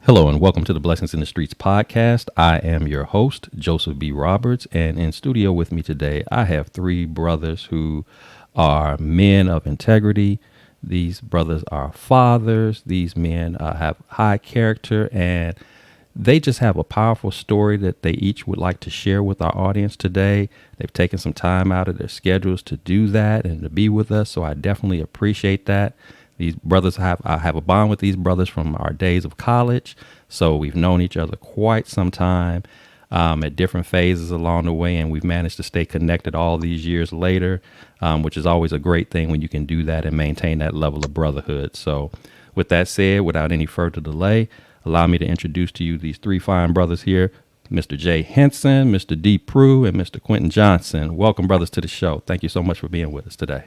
Hello and welcome to the Blessings in the Streets podcast. I am your host, Joseph B. Roberts, and in studio with me today, I have three brothers who are men of integrity. These brothers are fathers. These men have high character, and they just have a powerful story that they each would like to share with our audience today. They've taken some time out of their schedules to do that and to be with us, so I definitely appreciate that. These brothers I have a bond with these brothers from our days of college, so we've known each other quite some time at different phases along the way, and we've managed to stay connected all these years later, which is always a great thing when you can do that and maintain that level of brotherhood. So, with that said, without any further delay, allow me to introduce to you these three fine brothers here, Mr. Jay Henson, Mr. D. Prue, and Mr. Quentin Johnson. Welcome, brothers, to the show. Thank you so much for being with us today.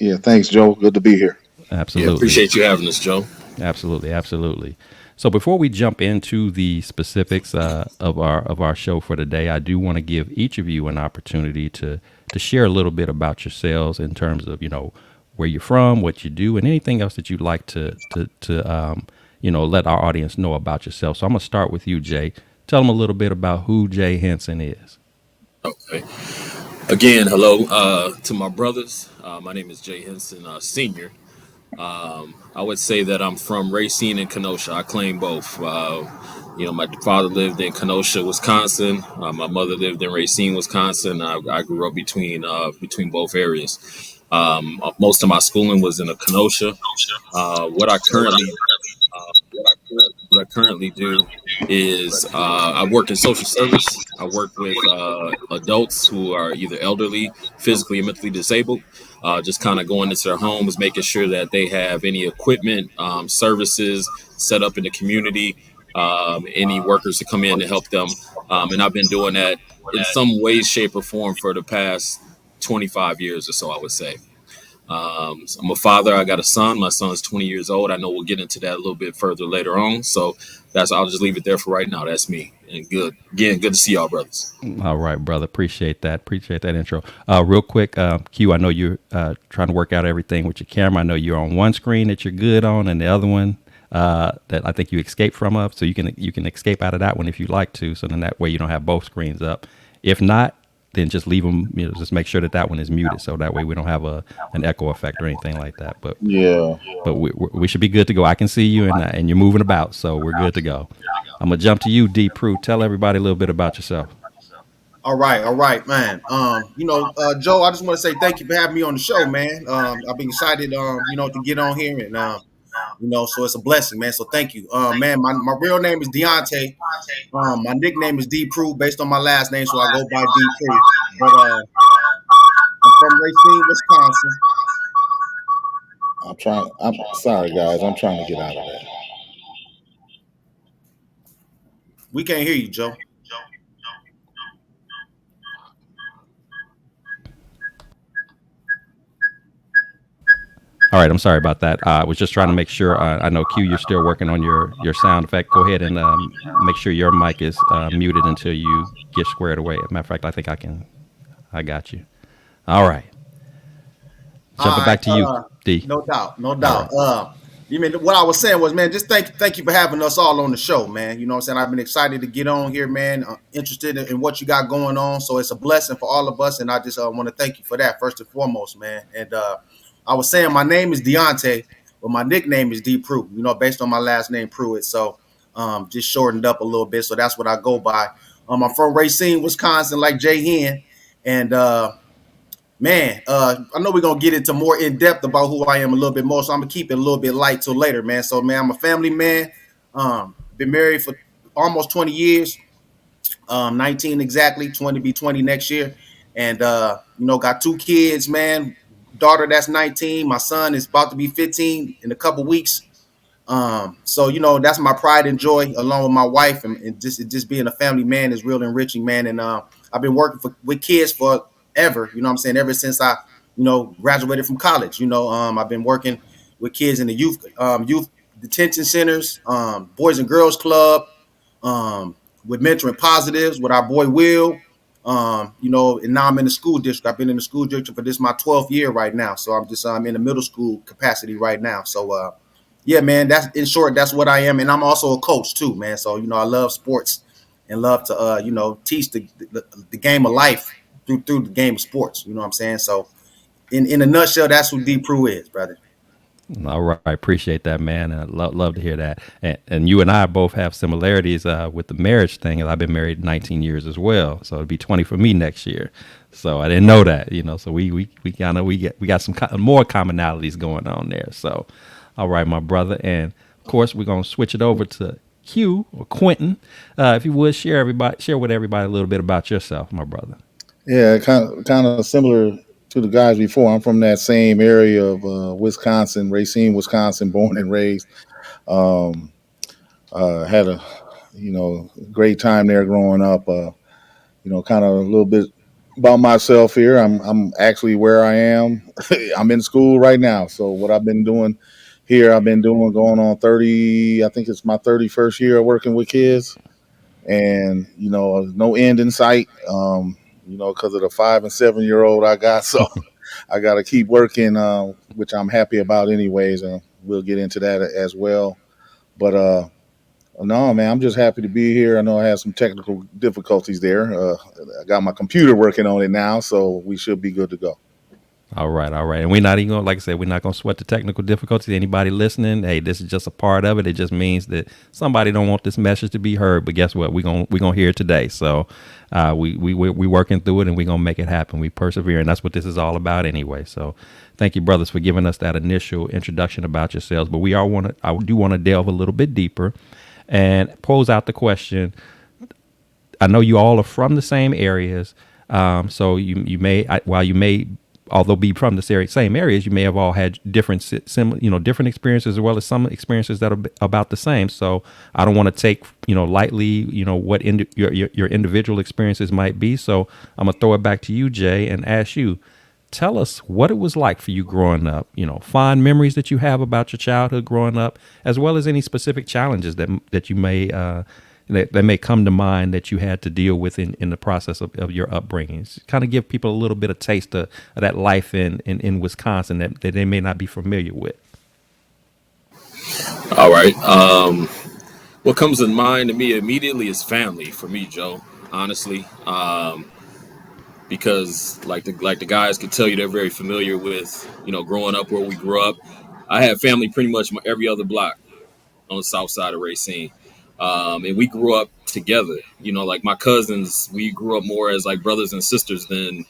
Yeah, thanks, Joe. Good to be here. Yeah, Absolutely. appreciate you having us, Joe. Absolutely, absolutely. So before we jump into the specifics of our show for today, I do want to give each of you an opportunity to share a little bit about yourselves in terms of where you're from, what you do, and anything else that you'd like to let our audience know about yourself. So I'm gonna start with you, Jay. Tell them a little bit about who Jay Henson is. Okay. Again, hello to my brothers. My name is Jay Henson, Senior. I would say that I'm from Racine and Kenosha. I claim both. My father lived in Kenosha, Wisconsin. My mother lived in Racine, Wisconsin. I grew up between both areas. Most of my schooling was in Kenosha. What I currently do is I work in social service. I work with adults who are either elderly, physically, or mentally disabled. Just kind of going into their homes, making sure that they have any equipment, services set up in the community, any workers to come in to help them. And I've been doing that in some way, shape, or form for the past 25 years or so, I would say. So I'm a father. I got a son. My son's 20 years old. I know we'll get into that a little bit further later on. So I'll just leave it there for right now. That's me. And good. Again, good to see y'all, brothers. All right, brother. Appreciate that. Appreciate that intro. Real quick, Q, I know you're trying to work out everything with your camera. I know you're on one screen that you're good on, and the other one that I think you escaped from up. So you can escape out of that one if you like to. So then that way you don't have both screens up. If not, then just leave them. Just make sure that one is muted, so that way we don't have an echo effect or anything like that. But Yeah. we should be good to go. I can see you and you're moving about, so we're good to go. I'm gonna jump to you, D. Prue. Tell everybody a little bit about yourself. All right, man. Joe, I just want to say thank you for having me on the show, man. I've been excited, to get on here, and so it's a blessing, man. So thank you, man. My real name is Deontay. My nickname is D Prue, based on my last name, so I go by D Prue. But I'm from Racine, Wisconsin. I'm sorry, guys. I'm trying to get out of that. We can't hear you, Joe. All right, I'm sorry about that. I was just trying to make sure. I know Q, you're still working on your sound effect. Go ahead and make sure your mic is muted until you get squared away. As a matter of fact, I think I got you. All right, All jumping right, back to you, D. no doubt, no All right. doubt. You mean what I was saying was, man, just thank you for having us all on the show, man. You know what I'm saying? I've been excited to get on here, man. Interested in what you got going on, so it's a blessing for all of us, and I just want to thank you for that first and foremost, man. And I was saying my name is Deontay, but my nickname is D Prue. Based on my last name Pruitt, so just shortened up a little bit, so that's what I go by. I'm from Racine, Wisconsin, like Jay Hen, and man, I know we're gonna get into more in depth about who I am a little bit more, so I'm gonna keep it a little bit light till later, man. So, man, I'm a family man. Been married for almost 20 years, 19 exactly, 20 be 20 next year, and got two kids, man. Daughter that's 19, my son is about to be 15 in a couple weeks. So that's my pride and joy, along with my wife, and just being a family man is real enriching, man. And I've been working with kids for ever, you know what I'm saying, ever since I, graduated from college. I've been working with kids in the youth detention centers, Boys and Girls Club, with mentoring positives with our boy Will. And now I'm in the school district. I've been in the school district for this my 12th year right now. So I'm in the middle school capacity right now. So yeah, man, that's in short, that's what I am. And I'm also a coach too, man. So, I love sports and love to, teach the game of life through the game of sports. You know what I'm saying? So in a nutshell, that's who D Prue is, brother. All right, appreciate that, man, and I love to hear that. And you and I both have similarities with the marriage thing. I've been married 19 years as well, so it'll be 20 for me next year. So I didn't know that, So we kind of we got some more commonalities going on there. So, all right, my brother, and of course we're gonna switch it over to Q or Quentin. If you would share with everybody a little bit about yourself, my brother. Yeah, kind of similar to the guys before. I'm from that same area of Wisconsin, Racine, Wisconsin, born and raised. Um, had a great time there growing up. Kind of a little bit about myself here. I'm actually where I am. I'm in school right now. So what I've been doing here, I've been doing going on 30. I think it's my 31st year of working with kids, and no end in sight. Because of the 5 and 7 year old I got, so I got to keep working, which I'm happy about, anyways. And we'll get into that as well. But no, man, I'm just happy to be here. I know I had some technical difficulties there. I got my computer working on it now, so we should be good to go. All right, all right. And we're not even gonna, like I said, we're not gonna sweat the technical difficulties. Anybody listening, hey, this is just a part of it. It just means that somebody don't want this message to be heard. But guess what? We're gonna hear it today. So we working through it, and we're gonna make it happen. We persevere, and that's what this is all about anyway. So thank you, brothers, for giving us that initial introduction about yourselves. But I do want to delve a little bit deeper and pose out the question. I know you all are from the same areas, so you may, while you may, although be from the same areas, you may have all had different different experiences, as well as some experiences that are about the same. So I don't want to take lightly what your individual experiences might be. So I'm gonna throw it back to you, Jay, and ask you. Tell us what it was like for you growing up, fond memories that you have about your childhood growing up, as well as any specific challenges that you may that may come to mind that you had to deal with in the process of your upbringing. Kind of give people a little bit of taste of that life in Wisconsin that they may not be familiar with. All right. What comes in mind to me immediately is family for me, Joe. Honestly, because like the guys could tell you, they're very familiar with growing up where we grew up. I had family pretty much every other block on the south side of Racine. And we grew up together. Like my cousins, we grew up more as like brothers and sisters than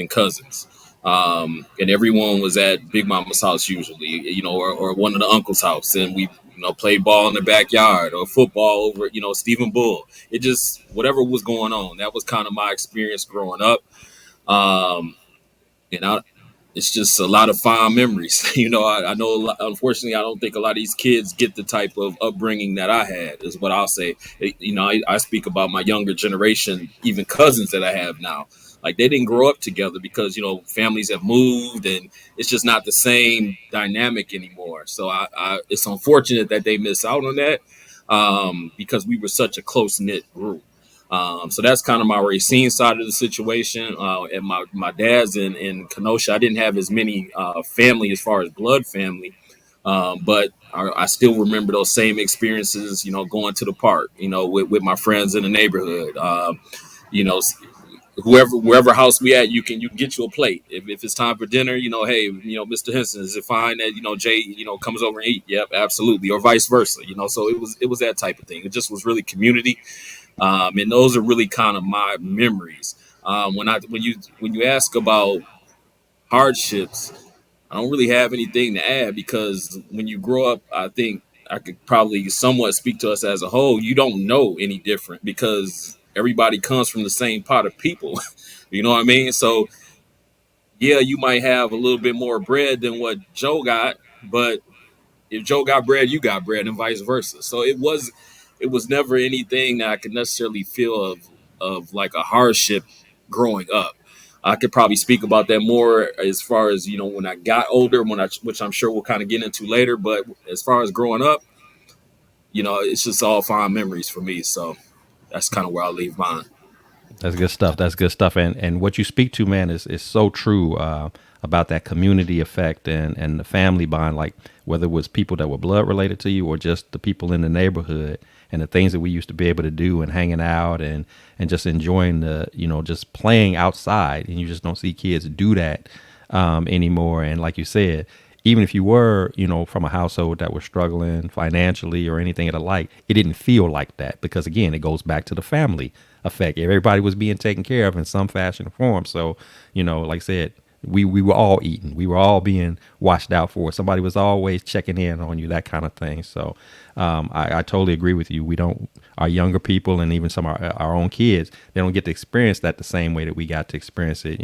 cousins. And everyone was at Big Mama's house usually, or one of the uncle's house, and we played ball in the backyard or football over Stephen Bull. It just whatever was going on. That was kind of my experience growing up. Um, and it's just a lot of fond memories. I know, unfortunately, I don't think a lot of these kids get the type of upbringing that I had, is what I'll say. I speak about my younger generation, even cousins that I have now. Like, they didn't grow up together because, families have moved and it's just not the same dynamic anymore. So it's unfortunate that they miss out on that, because we were such a close knit group. So that's kind of my Racine side of the situation. And my dad's in Kenosha. I didn't have as many family as far as blood family, but I still remember those same experiences. Going to the park. With my friends in the neighborhood. You know, wherever house we at, you can get you a plate. If it's time for dinner, hey, Mr. Henson, is it fine that Jay comes over and eat? Yep, absolutely, or vice versa. So it was that type of thing. It just was really community. And those are really kind of my memories. When you ask about hardships, I don't really have anything to add, because when you grow up, I think I could probably somewhat speak to us as a whole. You don't know any different because everybody comes from the same pot of people. You know what I mean? So yeah, you might have a little bit more bread than what Joe got, but if Joe got bread, you got bread, and vice versa. So it was never anything that I could necessarily feel of like a hardship growing up. I could probably speak about that more as far as when I got older, which I'm sure we'll kind of get into later. But as far as growing up, it's just all fond memories for me. So that's kind of where I'll leave mine. That's good stuff. That's good stuff. And what you speak to, man, is so true. about that community effect and the family bond, like whether it was people that were blood related to you or just the people in the neighborhood and the things that we used to be able to do and hanging out and just enjoying the, just playing outside. And you just don't see kids do that anymore. And like you said, even if you were, from a household that was struggling financially or anything of the like, it didn't feel like that because, again, it goes back to the family effect. Everybody was being taken care of in some fashion or form. So, like I said, we were all eating. We were all being watched out for. Somebody was always checking in on you, that kind of thing. So I totally agree with you. We don't, our younger people and even some of our own kids, they don't get to experience that the same way that we got to experience it,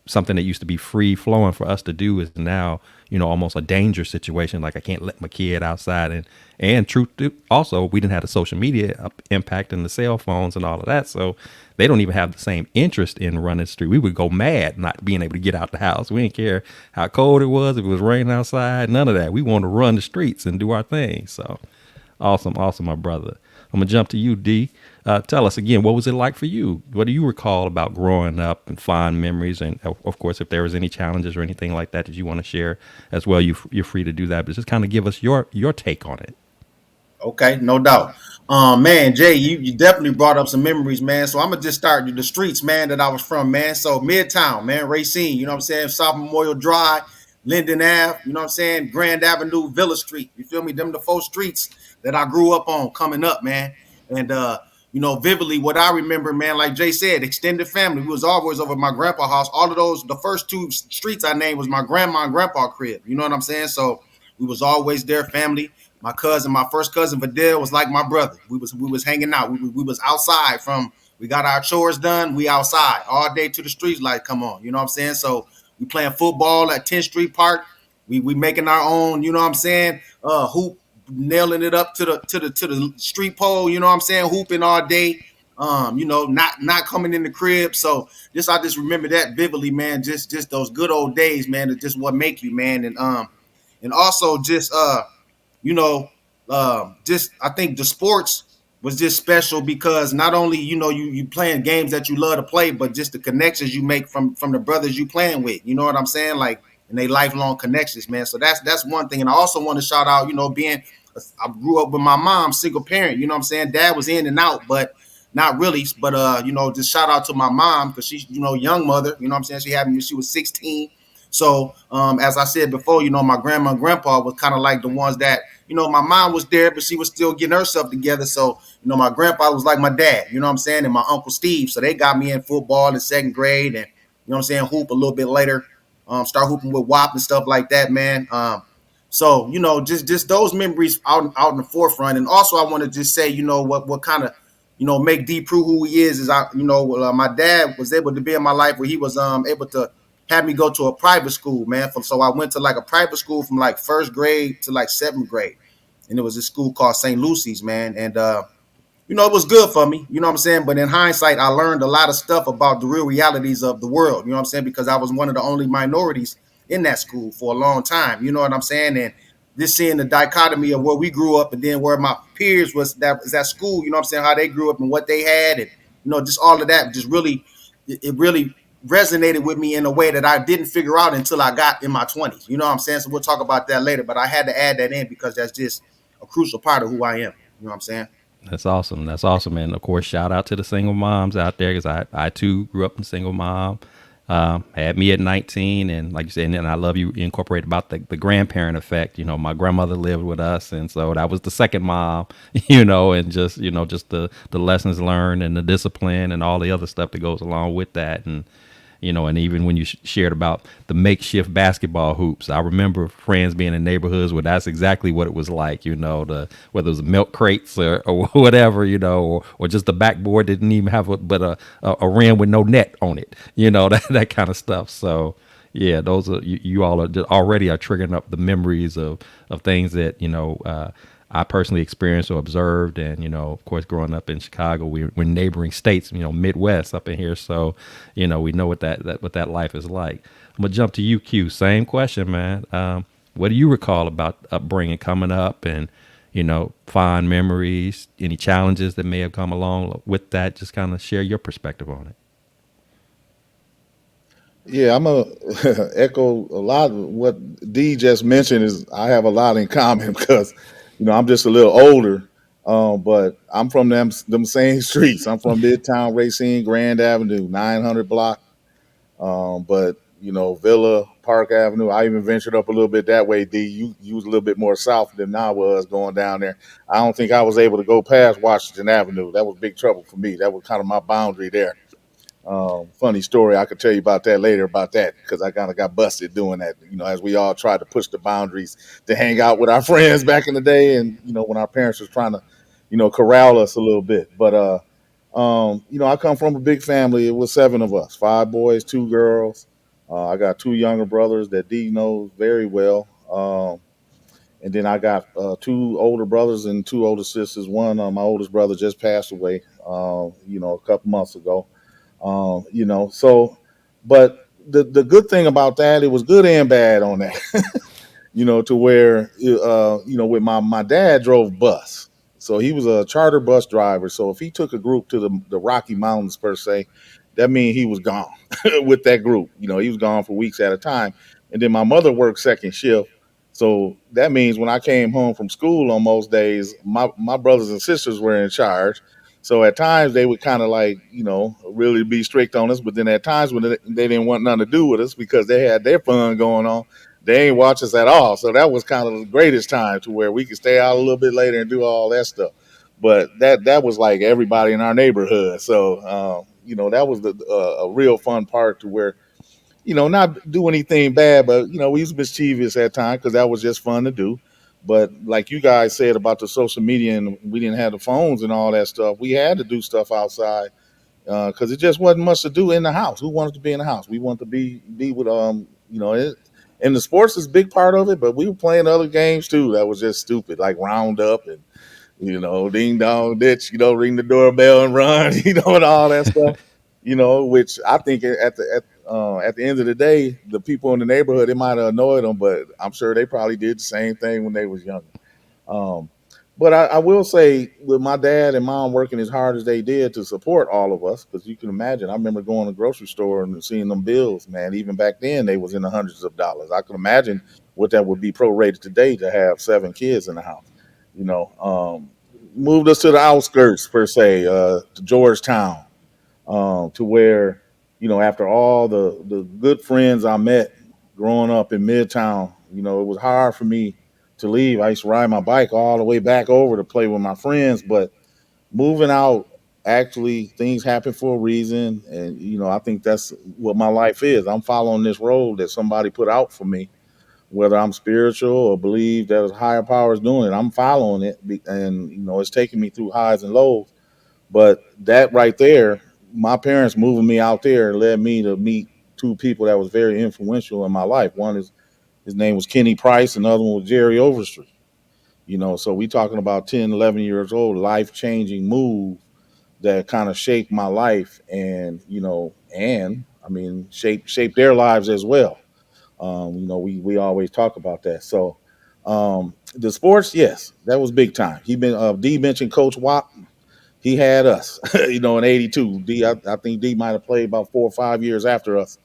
something that used to be free flowing for us to do is now, almost a danger situation. Like I can't let my kid outside and truth also, we didn't have the social media impact and the cell phones and all of that. So they don't even have the same interest in running the street. We would go mad not being able to get out the house. We didn't care how cold it was, if it was raining outside, none of that. We wanted to run the streets and do our thing. So awesome, my brother. I'm gonna jump to you, D. Tell us again, what was it like for you? What do you recall about growing up and fond memories? And of course, if there was any challenges or anything like that you want to share as well, you're free to do that. But just kind of give us your take on it. Okay, no doubt. Man, Jay, you definitely brought up some memories, man. So I'm gonna just start with the streets, man, that I was from, man. So Midtown, man, Racine, you know what I'm saying? South Memorial Drive, Linden Ave, you know what I'm saying? Grand Avenue, Villa Street. You feel me? Them the 4 streets that I grew up on coming up, man. And vividly what I remember, man, like Jay said, extended family. We was always over at my grandpa's house. All of those, the first 2 streets I named was my grandma and grandpa crib. You know what I'm saying? So we was always there, family. My first cousin Vidal was like my brother. We was hanging out. We was outside from. We got our chores done. We outside all day to the streets. Like, come on, you know what I'm saying? So we playing football at 10th Street Park. We making our own, you know what I'm saying? Hoop, nailing it up to the street pole. You know what I'm saying? Hooping all day. Not coming in the crib. So I just remember that vividly, man. Just those good old days, man. It's just what make you, man. And also just you know, just I think the sports was just special because not only you playing games that you love to play, but just the connections you make from the brothers you playing with. You know what I'm saying? Like, and they lifelong connections, man. So that's one thing. And I also want to shout out, I grew up with my mom, single parent. You know what I'm saying? Dad was in and out, but not really. But just shout out to my mom because she's young mother. You know what I'm saying? She had me when she was 16. So as I said before, my grandma and grandpa was kind of like the ones that, my mom was there, but she was still getting herself together. So, my grandpa was like my dad, you know what I'm saying? And my uncle Steve. So they got me in football in 2nd grade and, what I'm saying, hoop a little bit later, start hooping with WAP and stuff like that, man. So, just those memories out in the forefront. And also I want to just say, what kind of, make D prove who he is my dad was able to be in my life where he was able to had me go to a private school, man. So I went to like a private school from like 1st grade to like 7th grade. And it was a school called St. Lucy's, man. And, it was good for me, you know what I'm saying? But in hindsight, I learned a lot of stuff about the real realities of the world, you know what I'm saying? Because I was one of the only minorities in that school for a long time, you know what I'm saying? And just seeing the dichotomy of where we grew up and then where my peers was at school, you know what I'm saying? How they grew up and what they had and, just all of that just really, it really resonated with me in a way that I didn't figure out until I got in my 20s. You know what I'm saying? So we'll talk about that later, but I had to add that in because that's just a crucial part of who I am. You know what I'm saying? That's awesome. That's awesome. And of course, shout out to the single moms out there because I too grew up in single mom. Had me at 19, and like you said, and I love you incorporate about the grandparent effect. My grandmother lived with us, and so that was the second mom. And just just the lessons learned and the discipline and all the other stuff that goes along with that. And even when you shared about the makeshift basketball hoops, I remember friends being in neighborhoods where that's exactly what it was like, whether it was milk crates or whatever, or just the backboard didn't even have a rim with no net on it, that kind of stuff. So, yeah, those are, you all are already are triggering up the memories of things that, I personally experienced or observed. And, of course, growing up in Chicago, we're neighboring states, Midwest up in here. So, we know what that life is like. I'm going to jump to you, Q. Same question, man. What do you recall about upbringing coming up and, fond memories, any challenges that may have come along with that? Just kind of share your perspective on it. Yeah, I'm a echo a lot of what D just mentioned. Is I have a lot in common because I'm just a little older, but I'm from them same streets. I'm from Midtown Racine, Grand Avenue, 900 block. But Villa Park Avenue. I even ventured up a little bit that way. D, you was a little bit more south than I was going down there. I don't think I was able to go past Washington Avenue. That was big trouble for me. That was kind of my boundary there. Funny story. I could tell you about that later about that because I kind of got busted doing that. As we all tried to push the boundaries to hang out with our friends back in the day, and when our parents was trying to, corral us a little bit. But I come from a big family. It was seven of us, five boys, two girls. I got two younger brothers that D knows very well. And then I got two older brothers and two older sisters. One, my oldest brother just passed away, a couple months ago. So, but the good thing about that, it was good and bad on that. To where with my dad drove bus, so he was a charter bus driver. So if he took a group to the Rocky Mountains per se, that means he was gone with that group. He was gone for weeks at a time. And then my mother worked second shift, so that means when I came home from school on most days, my brothers and sisters were in charge. So at times they would kind of like, really be strict on us. But then at times when they didn't want nothing to do with us because they had their fun going on, they ain't watch us at all. So that was kind of the greatest time to where we could stay out a little bit later and do all that stuff. But that was like everybody in our neighborhood. So that was a real fun part to where not do anything bad, but we was mischievous at times because that was just fun to do. But like you guys said about the social media and we didn't have the phones and all that stuff, we had to do stuff outside because it just wasn't much to do in the house. Who wanted to be in the house? We wanted to be with and the sports is a big part of it, but we were playing other games too that was just stupid, like Roundup and ding dong ditch, ring the doorbell and run, and all that stuff, which I think at the end of the day, the people in the neighborhood, it might have annoyed them, but I'm sure they probably did the same thing when they was younger. Um, but I will say, with my dad and mom working as hard as they did to support all of us, because you can imagine, I remember going to the grocery store and seeing them bills, man. Even back then, they was in the hundreds of dollars. I can imagine what that would be prorated today to have seven kids in the house. You know, moved us to the outskirts per se, to Georgetown, to where after all the good friends I met growing up in Midtown, it was hard for me to leave. I used to ride my bike all the way back over to play with my friends, but moving out, actually things happen for a reason, and I think that's what my life is. I'm following this road that somebody put out for me, whether I'm spiritual or believe that a higher power is doing it. I'm following it, and it's taking me through highs and lows. But that right there, my parents moving me out there led me to meet two people that was very influential in my life. One is his name was Kenny Price, and the other one was Jerry Overstreet. So we talking about 10, 11 years old, life changing move that kind of shaped my life, and and I mean shape their lives as well. We always talk about that. So the sports, yes, that was big time. He been D mentioned Coach Watt. He had us, in '82. I think D might have played about 4 or 5 years after us,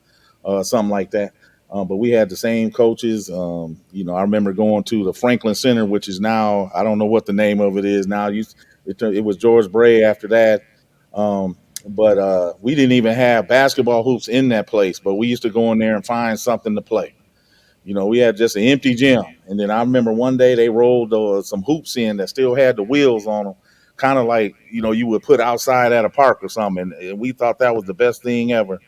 something like that. But we had the same coaches. I remember going to the Franklin Center, which is now, I don't know what the name of it is now. It was George Bray after that. But we didn't even have basketball hoops in that place, but we used to go in there and find something to play. We had just an empty gym. And then I remember one day they rolled some hoops in that still had the wheels on them, kind of like, you would put outside at a park or something. And we thought that was the best thing ever.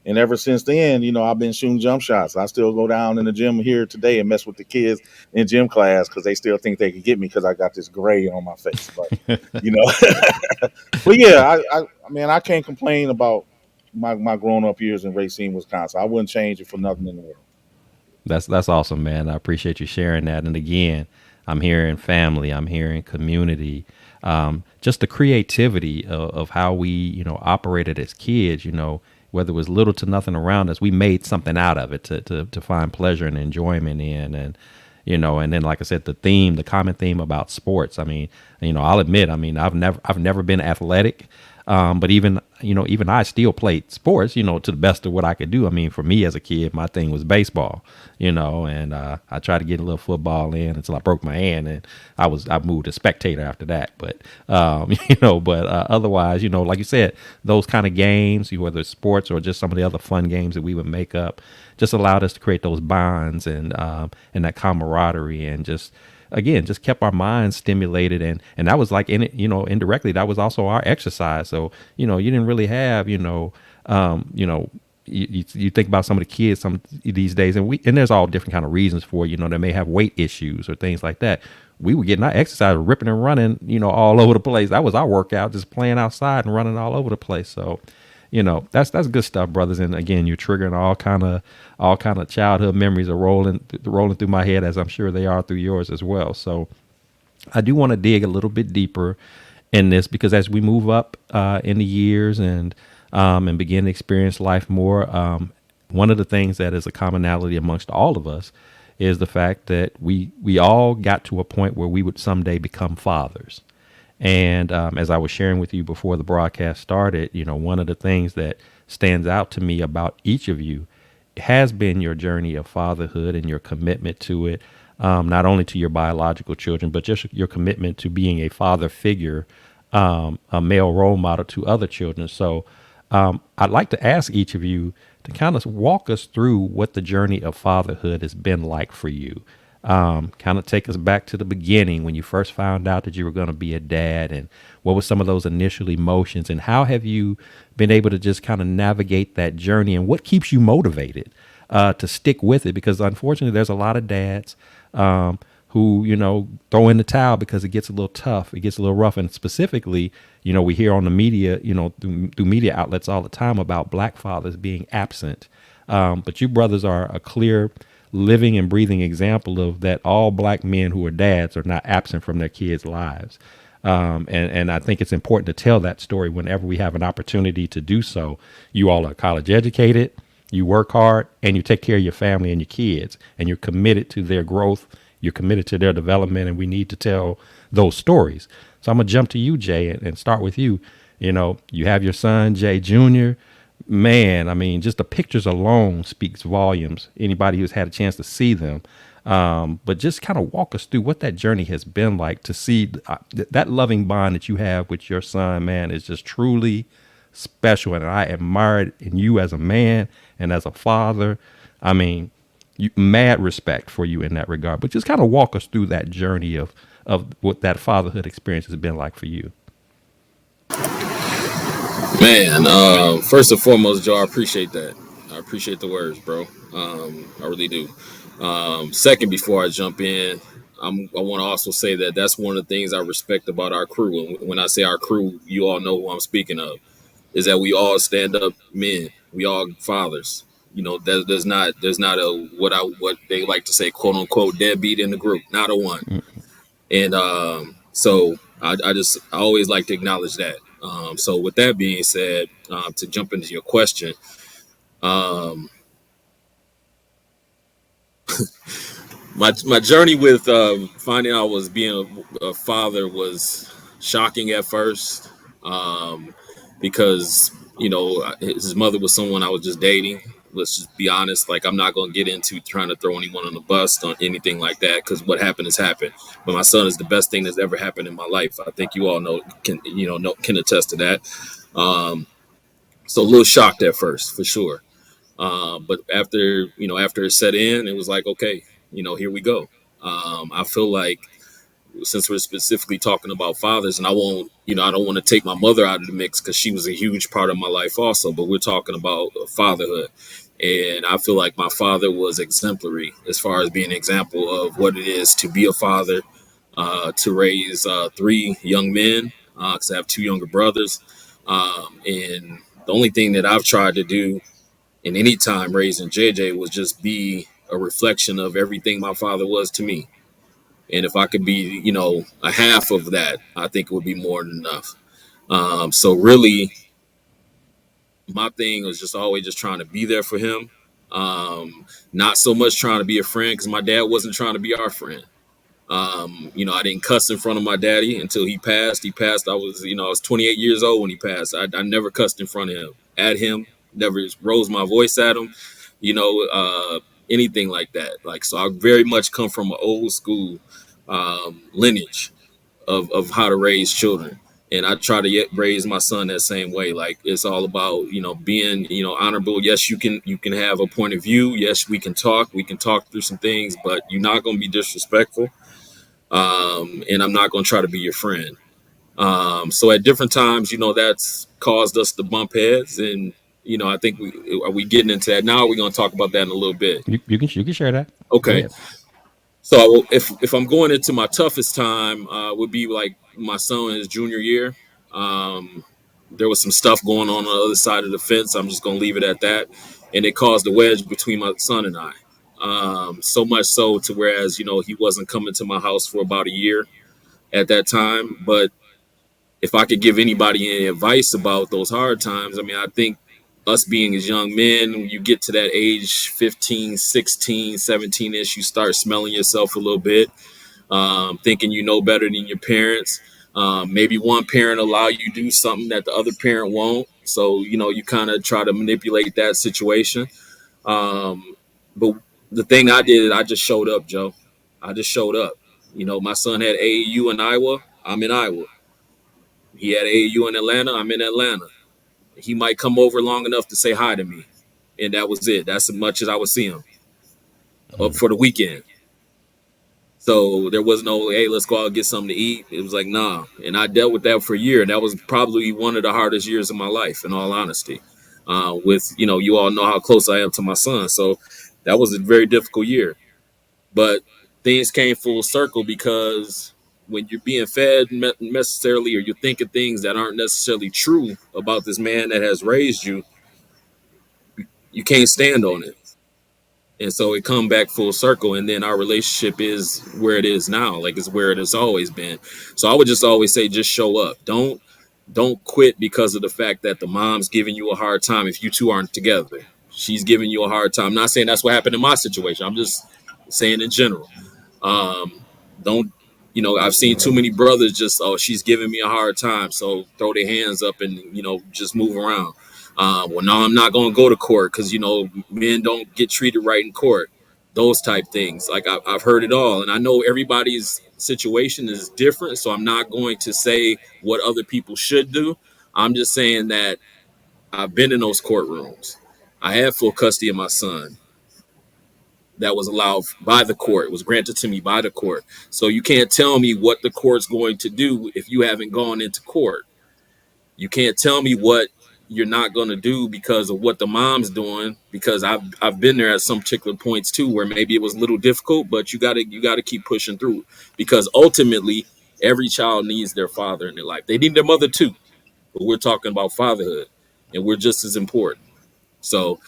And ever since then, I've been shooting jump shots. I still go down in the gym here today and mess with the kids in gym class because they still think they can get me because I got this gray on my face. But, you know, but yeah, I mean, I can't complain about my grown up years in Racine, Wisconsin. I wouldn't change it for nothing in the world. That's awesome, man. I appreciate you sharing that. And again, I'm hearing family, I'm hearing community, just the creativity of how we, operated as kids. Whether it was little to nothing around us, we made something out of it to find pleasure and enjoyment in. And and then like I said, the common theme about sports. I mean, I'll admit, I mean, I've never been athletic. But even, even I still played sports, to the best of what I could do. I mean, for me as a kid, my thing was baseball, and I tried to get a little football in until I broke my hand, and I moved to spectator after that. But otherwise, like you said, those kind of games, whether it's sports or just some of the other fun games that we would make up, just allowed us to create those bonds and that camaraderie, and just again just kept our minds stimulated, and that was like in it, indirectly that was also our exercise. So you didn't really have you think about some of the kids some these days, and there's all different kind of reasons for they may have weight issues or things like that. We were getting our exercise, ripping and running, all over the place. That was our workout, just playing outside and running all over the place. So that's good stuff, brothers. And again, you're triggering all kind of childhood memories are rolling through my head, as I'm sure they are through yours as well. So I do want to dig a little bit deeper in this, because as we move up in the years and begin to experience life more, one of the things that is a commonality amongst all of us is the fact that we all got to a point where we would someday become fathers. And as I was sharing with you before the broadcast started, one of the things that stands out to me about each of you has been your journey of fatherhood and your commitment to it, not only to your biological children, but just your commitment to being a father figure, a male role model to other children. So I'd like to ask each of you to kind of walk us through what the journey of fatherhood has been like for you. Kind of take us back to the beginning when you first found out that you were going to be a dad, and what were some of those initial emotions, and how have you been able to just kind of navigate that journey, and what keeps you motivated to stick with it? Because unfortunately, there's a lot of dads who throw in the towel because it gets a little tough, it gets a little rough, and specifically, we hear on the media, through media outlets all the time about black fathers being absent. But you brothers are a clear living and breathing example of that. All black men who are dads are not absent from their kids' lives. And I think it's important to tell that story whenever we have an opportunity to do so. You all are college educated, you work hard, and you take care of your family and your kids, and you're committed to their growth, you're committed to their development, and we need to tell those stories. So I'm gonna jump to you, Jay, and start with you. You have your son, Jay Jr. Man, I mean, just the pictures alone speaks volumes. Anybody who's had a chance to see them, but just kind of walk us through what that journey has been like to see that loving bond that you have with your son. Man, is just truly special, and I admire it in you as a man and as a father. I mean, mad respect for you in that regard. But just kind of walk us through that journey of what that fatherhood experience has been like for you. Man, first and foremost, Joe, I appreciate that. I appreciate the words, bro. I really do. Second, before I jump in, I want to also say that that's one of the things I respect about our crew. And when I say our crew, you all know who I'm speaking of. Is that we all stand up men. We all fathers. There's not a what they like to say, quote unquote, deadbeat in the group. Not a one. And so I always like to acknowledge that. So with that being said, to jump into your question, um, my journey with finding out I was being a father was shocking at first, because his mother was someone I was just dating. Let's just be honest. Like, I'm not going to get into trying to throw anyone on the bus on anything like that, because what happened has happened. But my son is the best thing that's ever happened in my life. I think you all can attest to that. So a little shocked at first, for sure. But after it set in, it was like, okay, here we go. I feel like, since we're specifically talking about fathers, and I don't want to take my mother out of the mix because she was a huge part of my life also, but we're talking about fatherhood. And I feel like my father was exemplary as far as being an example of what it is to be a father, to raise three young men, because I have two younger brothers. And the only thing that I've tried to do in any time raising JJ was just be a reflection of everything my father was to me. And if I could be, a half of that, I think it would be more than enough. So really, my thing was just always just trying to be there for him. Not so much trying to be a friend, because my dad wasn't trying to be our friend. I didn't cuss in front of my daddy until he passed. He passed. I was 28 years old when he passed. I never cussed in front of him, at him, never rose my voice at him, you know, anything like that. Like, so I very much come from an old school lineage of how to raise children. And I try to raise my son that same way. Like, it's all about, being, honorable. Yes, you can have a point of view. Yes, we can talk through some things, but you're not going to be disrespectful. And I'm not going to try to be your friend. So at different times, that's caused us to bump heads. And, I think are we getting into that now? We're going to talk about that in a little bit. You can share that. Go Okay. ahead. So if I'm going into my toughest time, would be like my son in his junior year. Um, there was some stuff going on the other side of the fence. I'm just going to leave it at that. And it caused a wedge between my son and I. So much so to whereas, he wasn't coming to my house for about a year at that time. But if I could give anybody any advice about those hard times, I mean, I think us being as young men, when you get to that age 15, 16, 17-ish, you start smelling yourself a little bit, thinking you know better than your parents. Maybe one parent allow you to do something that the other parent won't. So, you kind of try to manipulate that situation. But the thing I did, I just showed up, Joe. I just showed up. My son had AAU in Iowa. I'm in Iowa. He had AAU in Atlanta. I'm in Atlanta. He might come over long enough to say hi to me. And that was it. That's as much as I would see him up for the weekend. So there was no, hey, let's go out and get something to eat. It was like, nah. And I dealt with that for a year. And that was probably one of the hardest years of my life, in all honesty. You all know how close I am to my son. So that was a very difficult year. But things came full circle because when you're being fed necessarily, or you're thinking things that aren't necessarily true about this man that has raised you, you can't stand on it. And so it come back full circle, and then our relationship is where it is now. Like, it's where it has always been. So I would just always say, just show up. Don't quit because of the fact that the mom's giving you a hard time. If you two aren't together, she's giving you a hard time. I'm not saying that's what happened in my situation. I'm just saying in general. Don't I've seen too many brothers just, oh, she's giving me a hard time, so throw their hands up and just move around. Well, no, I'm not going to go to court because men don't get treated right in court. Those type things. Like, I've heard it all, and I know everybody's situation is different, so I'm not going to say what other people should do. I'm just saying that I've been in those courtrooms. I had full custody of my son. That was allowed by the court. It was granted to me by the court. So you can't tell me what the court's going to do if you haven't gone into court. You can't tell me what you're not going to do because of what the mom's doing, because I've been there at some particular points too where maybe it was a little difficult, but you got to keep pushing through, because ultimately every child needs their father in their life. They need their mother too, but we're talking about fatherhood, and we're just as important. So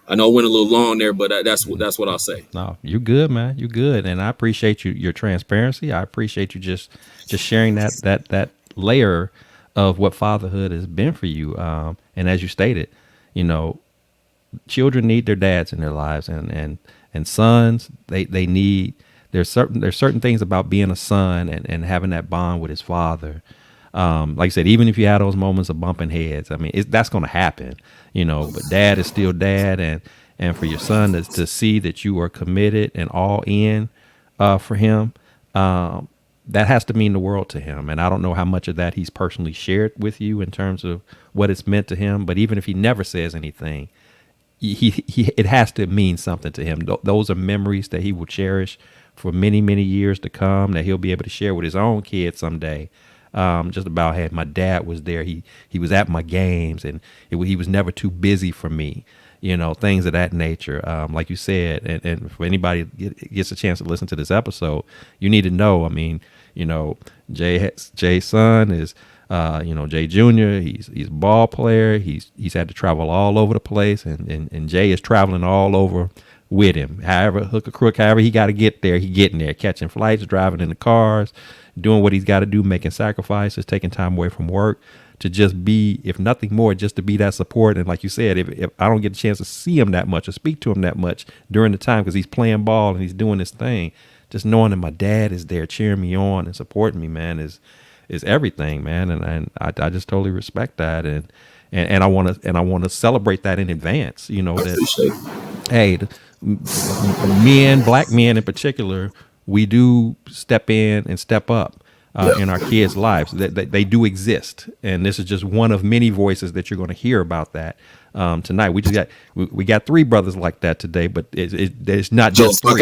I know I went a little long there, but that's what I'll say. No, you good, man. You good, and I appreciate your transparency. I appreciate you just sharing that layer of what fatherhood has been for you. And as you stated, you know, children need their dads in their lives, and sons they need. There's certain things about being a son and having that bond with his father. Like I said, even if you had those moments of bumping heads, I mean, that's going to happen, you know. But dad is still dad, and for your son to see that you are committed and all in for him, that has to mean the world to him. And I don't know how much of that he's personally shared with you in terms of what it's meant to him. But even if he never says anything, he it has to mean something to him. Those are memories that he will cherish for many, many years to come, that he'll be able to share with his own kids someday. Just about, hey, my dad was there. He was at my games, and he was never too busy for me. You know, things of that nature. Like you said, and for anybody gets a chance to listen to this episode, you need to know. I mean, you know, Jay's son is, Jay Jr. He's a ball player. He's had to travel all over the place, and Jay is traveling all over with him. However, hook or crook, however he got to get there, he getting there, catching flights, driving in the cars, doing what he's got to do, making sacrifices, taking time away from work to just be, if nothing more, just to be that support. And like you said, if I don't get a chance to see him that much or speak to him that much during the time because he's playing ball and he's doing his thing, just knowing that my dad is there cheering me on and supporting me, man, is everything, man. And I just totally respect that. And I want to celebrate that in advance. You know I that, appreciate it. hey, men, black men in particular, we do step in and step up Yeah. in our kids' lives. They do exist, and this is just one of many voices that you're going to hear about that tonight. We got three brothers like that today, but it's not Joe, just three.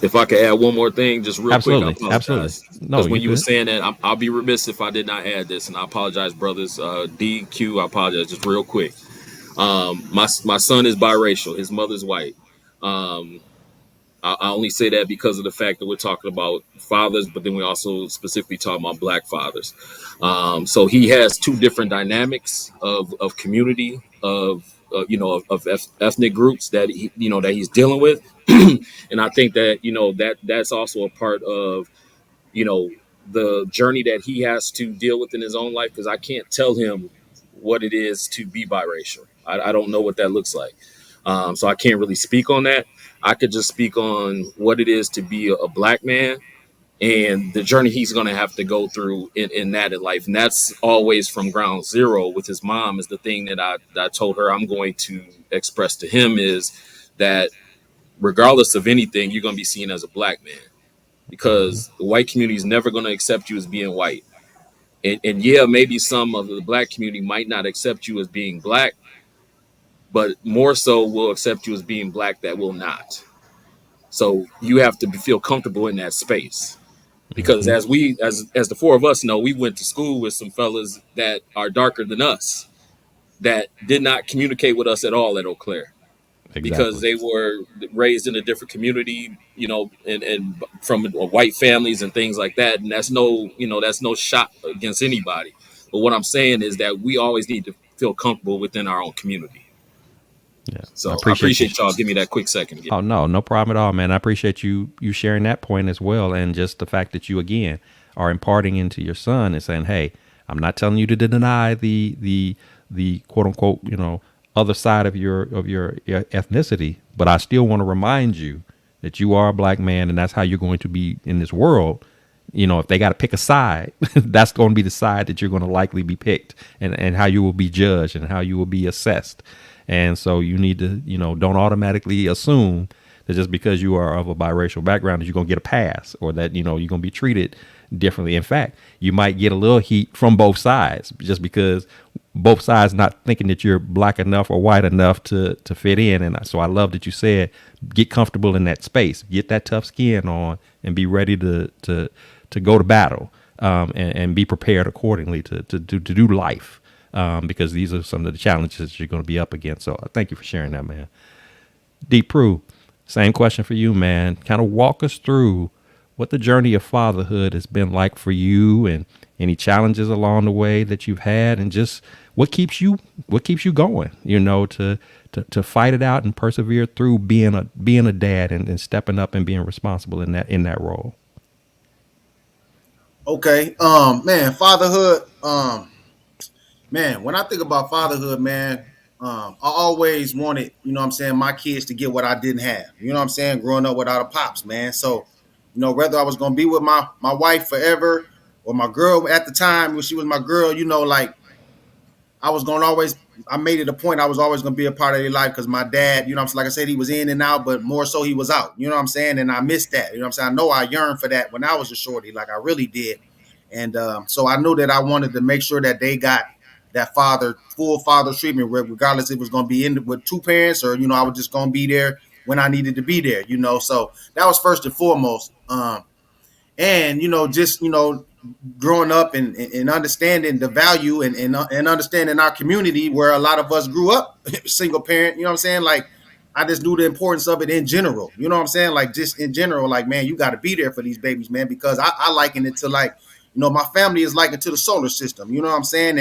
if I could add one more thing, just real quick, I Absolutely, absolutely. apologize No, because you when you were good? saying that, I'll be remiss if I did not add this, and I apologize, brothers. DQ, I apologize, just real quick. My son is biracial. His mother's white. Um, I only say that because of the fact that we're talking about fathers, but then we also specifically talking about black fathers. So he has two different dynamics of community of ethnic groups that that he's dealing with, and I think that that's also a part of you know the journey that he has to deal with in his own life because I can't tell him what it is to be biracial. I don't know what that looks like, so I can't really speak on that. I could just speak on what it is to be a black man and the journey he's going to have to go through in that in life, and that's always from ground zero with his mom. Is the thing that I told her I'm going to express to him is that regardless of anything, you're going to be seen as a black man because the white community is never going to accept you as being white. And yeah, maybe some of the black community might not accept you as being black, but more so will accept you as being black that will not. So you have to feel comfortable in that space. Because Hmm. as the four of us know, we went to school with some fellas that are darker than us that did not communicate with us at all at Eau Claire because Exactly. they were raised in a different community, and from white families and things like that. And that's no shot against anybody. But what I'm saying is that we always need to feel comfortable within our own community. Yeah, I So I appreciate you. appreciate y'all. Give me that quick second. Oh no, no problem at all, man. I appreciate you sharing that point as well, and just the fact that you again are imparting into your son and saying, "Hey, I'm not telling you to deny the quote unquote other side of your ethnicity, but I still want to remind you that you are a black man, and that's how you're going to be in this world. If they got to pick a side, that's going to be the side that you're going to likely be picked, and how you will be judged and how you will be assessed. And so you need to, don't automatically assume that just because you are of a biracial background that you're going to get a pass or that, you're going to be treated differently. In fact, you might get a little heat from both sides just because both sides not thinking that you're black enough or white enough to fit in. And so I love that you said, get comfortable in that space, get that tough skin on and be ready to go to battle, and be prepared accordingly to do life, because these are some of the challenges you're going to be up against. So thank you for sharing that, man. Deep Prue, same question for you, man. Kind of walk us through what the journey of fatherhood has been like for you, and any challenges along the way that you've had, and just what keeps you going, to fight it out and persevere through being a dad, and stepping up and being responsible in that role. Okay. Man, fatherhood. Man, when I think about fatherhood, man, I always wanted, what I'm saying, my kids to get what I didn't have. You know what I'm saying? Growing up without a pops, man. So, whether I was gonna be with my wife forever or my girl at the time when she was my girl, like I was gonna always. I made it a point. I was always gonna be a part of their life because my dad, what I'm saying, like I said, he was in and out, but more so he was out. You know what I'm saying? And I missed that. You know what I'm saying? I know I yearned for that when I was a shorty, like I really did. And so I knew that I wanted to make sure that they got that full father treatment, regardless if it was gonna be in with two parents or I was just gonna be there when I needed to be there. So that was first and foremost. And just growing up and understanding the value and understanding our community where a lot of us grew up single parent, you know what I'm saying? Like I just knew the importance of it in general. You know what I'm saying? Like just in general, like, man, you got to be there for these babies, man, because I liken it to like, my family is likened to the solar system. You know what I'm saying?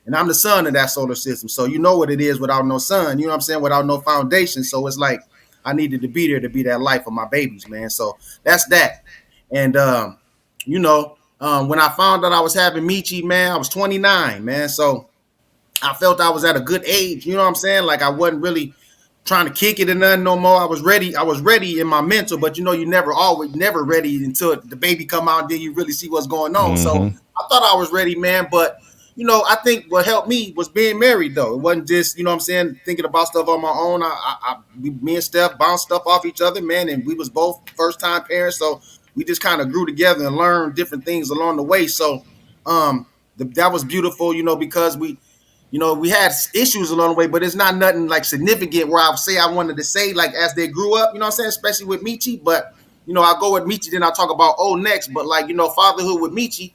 And I'm the son of that solar system. So you know what it is without no sun, you know what I'm saying? Without no foundation. So it's like I needed to be there to be that life for my babies, man. So that's that. And when I found out I was having Michi, man, I was 29, man. So I felt I was at a good age. You know what I'm saying? Like I wasn't really trying to kick it and nothing no more. I was ready. I was ready in my mental, but you never ready until the baby come out and then you really see what's going on. So Mm-hmm. I thought I was ready, man. But I think what helped me was being married, though. It wasn't just, what I'm saying, thinking about stuff on my own. Me and Steph bounced stuff off each other, man, and we was both first time parents, so we just kind of grew together and learned different things along the way. So, that was beautiful, because we had issues along the way, but it's not nothing like significant where I would say I wanted to say like as they grew up, what I'm saying, especially with Michi. But I'll go with Michi, then I'll talk about next. But like, fatherhood with Michi,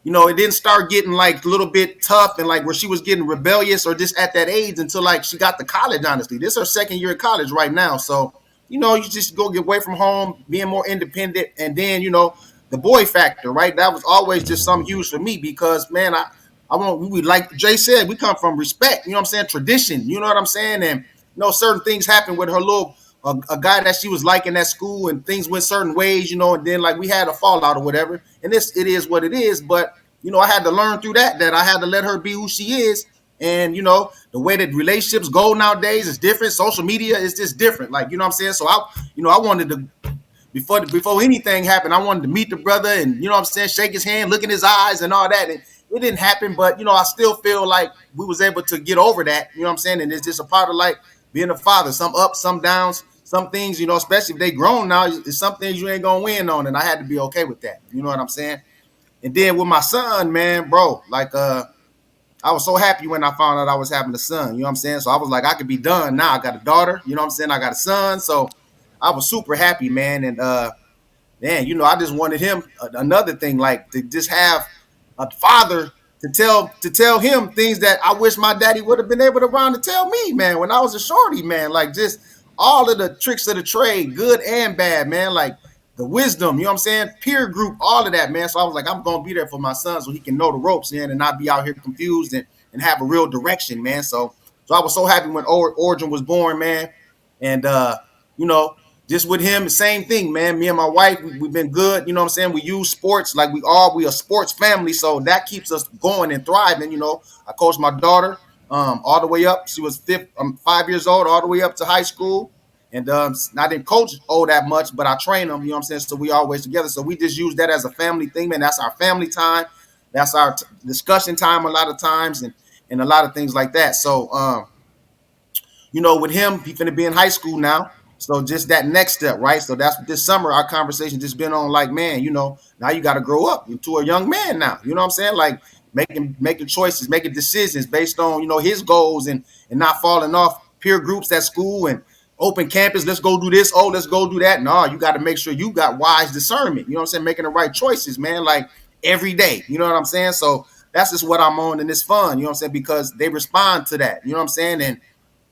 it didn't start getting like a little bit tough and like where she was getting rebellious or just at that age until like she got to college, honestly. This is her second year of college right now. So, you just go get away from home, being more independent. And then, the boy factor, right? That was always just something huge for me because, man, we like Jay said, we come from respect, what I'm saying? Tradition, you know what I'm saying? And, certain things happen with her little, a guy that she was liking at school and things went certain ways, and then like we had a fallout or whatever. And it is what it is. But, I had to learn through that I had to let her be who she is. And, the way that relationships go nowadays is different. Social media is just different. Like, what I'm saying? So I wanted to, before anything happened, I wanted to meet the brother and, what I'm saying, shake his hand, look in his eyes and all that. And it didn't happen, but, I still feel like we was able to get over that, what I'm saying? And it's just a part of like being a father, some ups, some downs, some things, especially if they grown now, it's some things you ain't going to win on. And I had to be okay with that. You know what I'm saying? And then with my son, man, bro, like, I was so happy when I found out I was having a son, you know what I'm saying? So I was like, I could be done now. I got a daughter, you know what I'm saying? I got a son. So I was super happy, man. And, man, I just wanted him another thing, like to just have a father to tell him things that I wish my daddy would have been able to run to tell me, man, when I was a shorty, man. Like just all of the tricks of the trade, good and bad, man. Like the wisdom, you know what I'm saying? Peer group, all of that, man. So I was like, I'm gonna be there for my son so he can know the ropes, man, and not be out here confused and have a real direction, man. So I was so happy when Origin was born, man. And you know, just with him, the same thing, man. Me and my wife, we've been good. You know what I'm saying? We use sports like we a sports family. So that keeps us going and thriving. I coached my daughter all the way up. She was 5 years old, all the way up to high school. And I didn't coach all that much, but I train them, you know what I'm saying? So we always together. So we just use that as a family thing, man. That's our family time. That's our discussion time a lot of times and a lot of things like that. So, with him, he's going to be in high school now. So just that next step, right? So that's this summer, our conversation just been on like, man, now you got to grow up into a young man now. You know what I'm saying? Like making choices, making decisions based on, his goals and not falling off peer groups at school and open campus. Let's go do this. Oh, let's go do that. No, you got to make sure you got wise discernment. You know what I'm saying? Making the right choices, man, like every day. You know what I'm saying? So that's just what I'm on and it's fun. You know what I'm saying? Because they respond to that. You know what I'm saying? And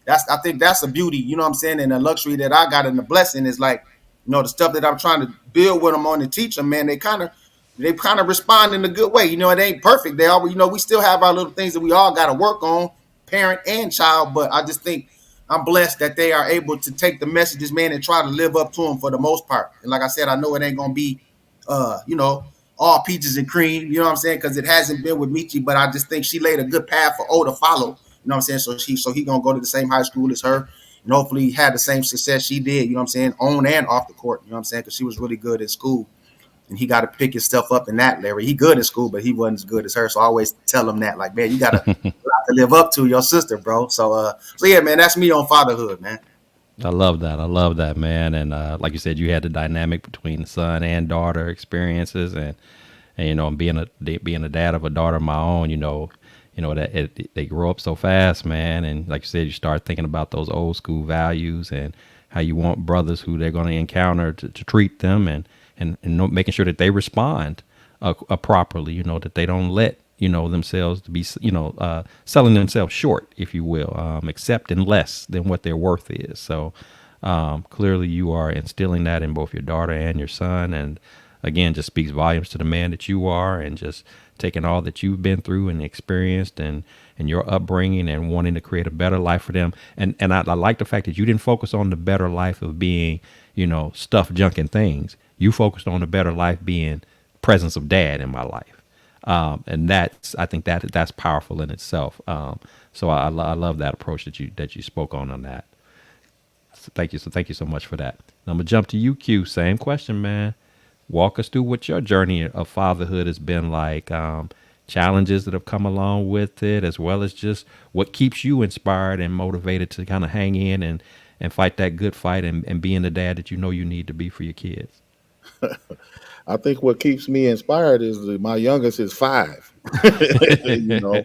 I think that's a beauty, you know what I'm saying, and the luxury that I got and the blessing is like, the stuff that I'm trying to build with them on and teach them, man, they kind of respond in a good way. It ain't perfect. They all, we still have our little things that we all got to work on, parent and child, but I just think I'm blessed that they are able to take the messages, man, and try to live up to them for the most part. And like I said, I know it ain't going to be, all peaches and cream, you know what I'm saying, because it hasn't been with Michi, but I just think she laid a good path for O to follow. You know what I'm saying? So he gonna go to the same high school as her and hopefully had the same success she did, you know what I'm saying, on and off the court, you know what I'm saying? Because she was really good at school. And he got to pick his stuff up in that, Larry. He good in school, but he wasn't as good as her. So I always tell him that, like, man, you gotta live up to your sister, bro. So yeah, man, that's me on fatherhood, man. I love that. I love that, man. And like you said, you had the dynamic between son and daughter experiences, and being a dad of a daughter of my own, that they grow up so fast, man. And like you said, you start thinking about those old school values and how you want brothers who they're going to encounter to treat them and making sure that they respond properly, that they don't let, themselves to be, selling themselves short, if you will, accepting less than what their worth is. So clearly you are instilling that in both your daughter and your son. And again, just speaks volumes to the man that you are and just taking all that you've been through and experienced and your upbringing and wanting to create a better life for them. And I like the fact that you didn't focus on the better life of being, stuff, junk, and things. You focused on the better life being presence of dad in my life. And I think that's powerful in itself. So I love that approach that you spoke on that. So thank you so much for that. Now I'm gonna jump to you, Q. Same question, man. Walk us through what your journey of fatherhood has been like. Challenges that have come along with it, as well as just what keeps you inspired and motivated to kind of hang in and fight that good fight and being the dad that you know you need to be for your kids. I think what keeps me inspired is that my youngest is 5. you know,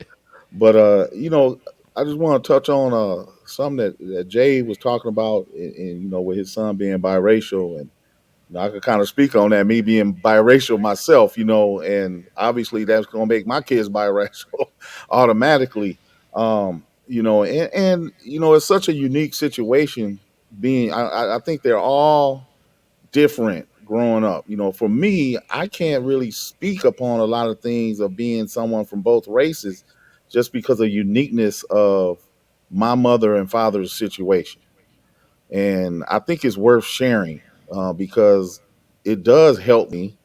but I just want to touch on something that Jay was talking about, and with his son being biracial, and I could kind of speak on that, me being biracial myself, and obviously that's going to make my kids biracial automatically. And it's such a unique situation. Being, I think they're all different growing up. For me, I can't really speak upon a lot of things of being someone from both races, just because of uniqueness of my mother and father's situation. And I think it's worth sharing, because it does help me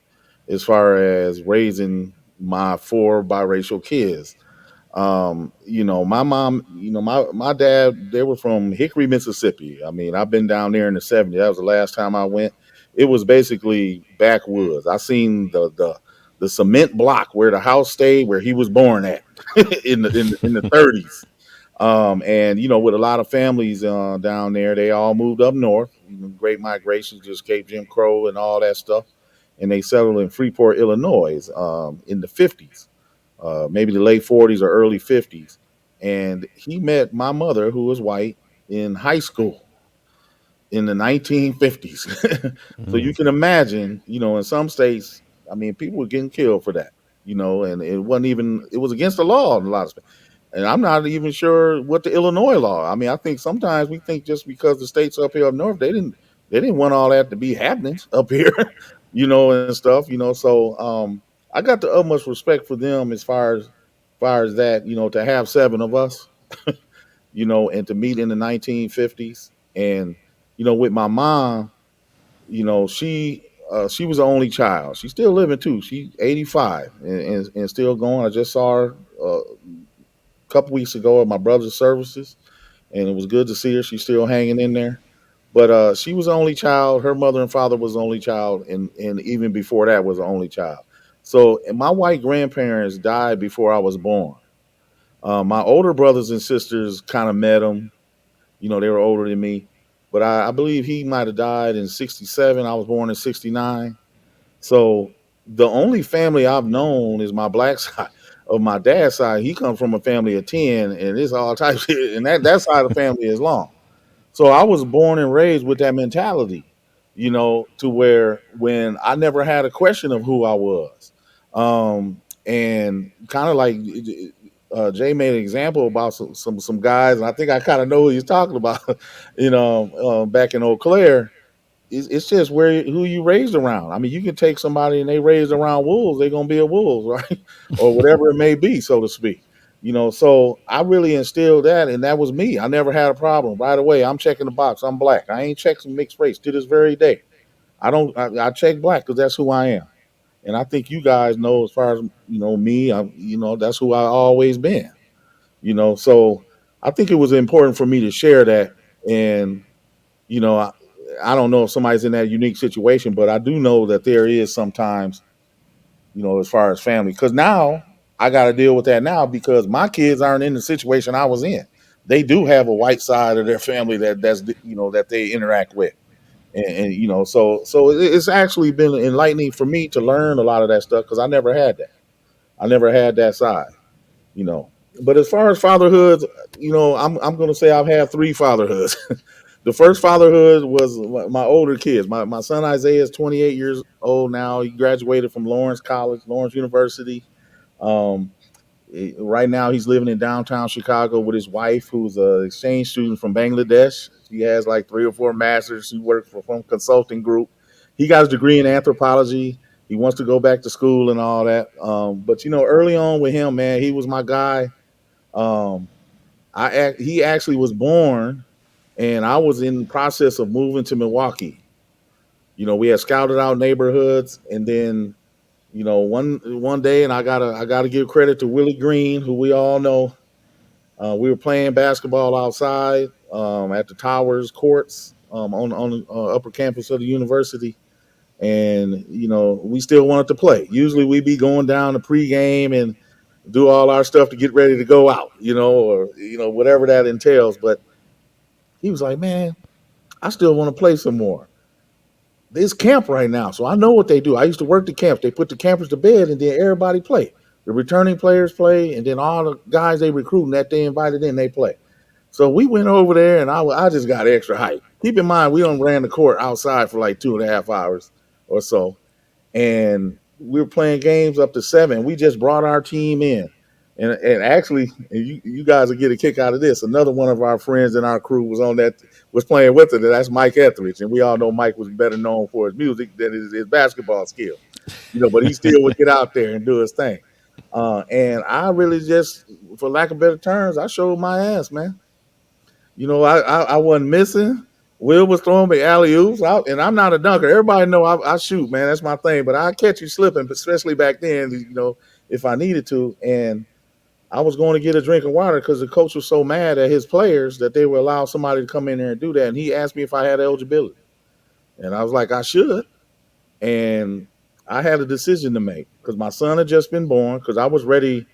as far as raising my 4 biracial kids. My mom, my dad, they were from Hickory, Mississippi. I mean, I've been down there in the '70s. That was the last time I went. It was basically backwoods. I seen the cement block where the house stayed, where he was born at, in the '30s. And with a lot of families down there, they all moved up north. Great migrations, just Cape Jim Crow and all that stuff, and they settled in Freeport, Illinois, in the '50s, maybe the late '40s or early '50s. And he met my mother, who was white, in high school in the 1950s. So you Mm. can imagine, in some states, I mean, people were getting killed for that, and it wasn't even, it was against the law in a lot of states. And I'm not even sure what the Illinois law. I mean, I think sometimes we think just because the states up here up north, they didn't want all that to be happening up here, and stuff, So I got the utmost respect for them as far as that, to have 7 of us, and to meet in the 1950s. And with my mom, she was the only child. She's still living too. She's 85 and still going. I just saw her a couple weeks ago at my brother's services, and it was good to see her. She's still hanging in there. But she was the only child. Her mother and father was the only child, and even before that was the only child. So, and my white grandparents died before I was born. My older brothers and sisters kind of met them. They were older than me, but I believe he might have died in '67. I was born in '69. So the only family I've known is my black side of my dad's side. He comes from a family of 10, and it's all types of, and that side of the family is long. So I was born and raised with that mentality, to where when I never had a question of who I was. And kind of like Jay made an example about some guys, and I think I kind of know who he's talking about. Back in Eau Claire, it's just who you raised around. I mean, you can take somebody and they raised around wolves, they're gonna be a wolves, right? Or whatever it may be, so to speak. So I really instilled that, and that was me. I never had a problem right away. I'm checking the box. I'm black. I ain't checking mixed race to this very day. I don't. I check black because that's who I am, and I think you guys know as far as me. That's who I always been. So I think it was important for me to share that, and you know, I, I don't know if somebody's in that unique situation, but I do know that there is sometimes, as far as family, because now I got to deal with that now because my kids aren't in the situation I was in. They do have a white side of their family that they interact with, and so it's actually been enlightening for me to learn a lot of that stuff because I never had that. I never had that side, you know. But as far as fatherhood, I'm going to say I've had 3 fatherhoods. The first fatherhood was my older kids. My son Isaiah is 28 years old now. He graduated from Lawrence College, Lawrence University. Um, right now, he's living in downtown Chicago with his wife, who's an exchange student from Bangladesh. She has like 3 or 4 masters. She works for some consulting group. He got his degree in anthropology. He wants to go back to school and all that. But early on with him, man, he was my guy. Um, he actually was born, and I was in the process of moving to Milwaukee. We had scouted out neighborhoods, and then one day, and I gotta give credit to Willie Green, who we all know. We were playing basketball outside. at the Towers courts on the upper campus of the university, and we still wanted to play. Usually we be going down to pregame and do all our stuff to get ready to go out, or whatever that entails. But he was like, "Man, I still want to play some more. There's camp right now, so I know what they do. I used to work the camps. They put the campers to bed, and then everybody play. The returning players play, and then all the guys they recruiting that they invited in, they play." So we went over there, and I just got extra hype. Keep in mind, we only ran the court outside for like 2.5 hours or so, and we were playing games up to 7. We just brought our team in, and actually, and you guys will get a kick out of this. Another one of our friends in our crew was playing with it, and that's Mike Etheridge, and we all know Mike was better known for his music than his basketball skill, but he still would get out there and do his thing. And I really just, for lack of better terms, I showed my ass, man. I wasn't missing. Will was throwing me alley oops, and I'm not a dunker. Everybody know I shoot, man. That's my thing. But I catch you slipping, especially back then. If I needed to. And I was going to get a drink of water because the coach was so mad at his players that they would allow somebody to come in there and do that. And he asked me if I had eligibility, and I was like, I should. And I had a decision to make because my son had just been born. Because I was ready.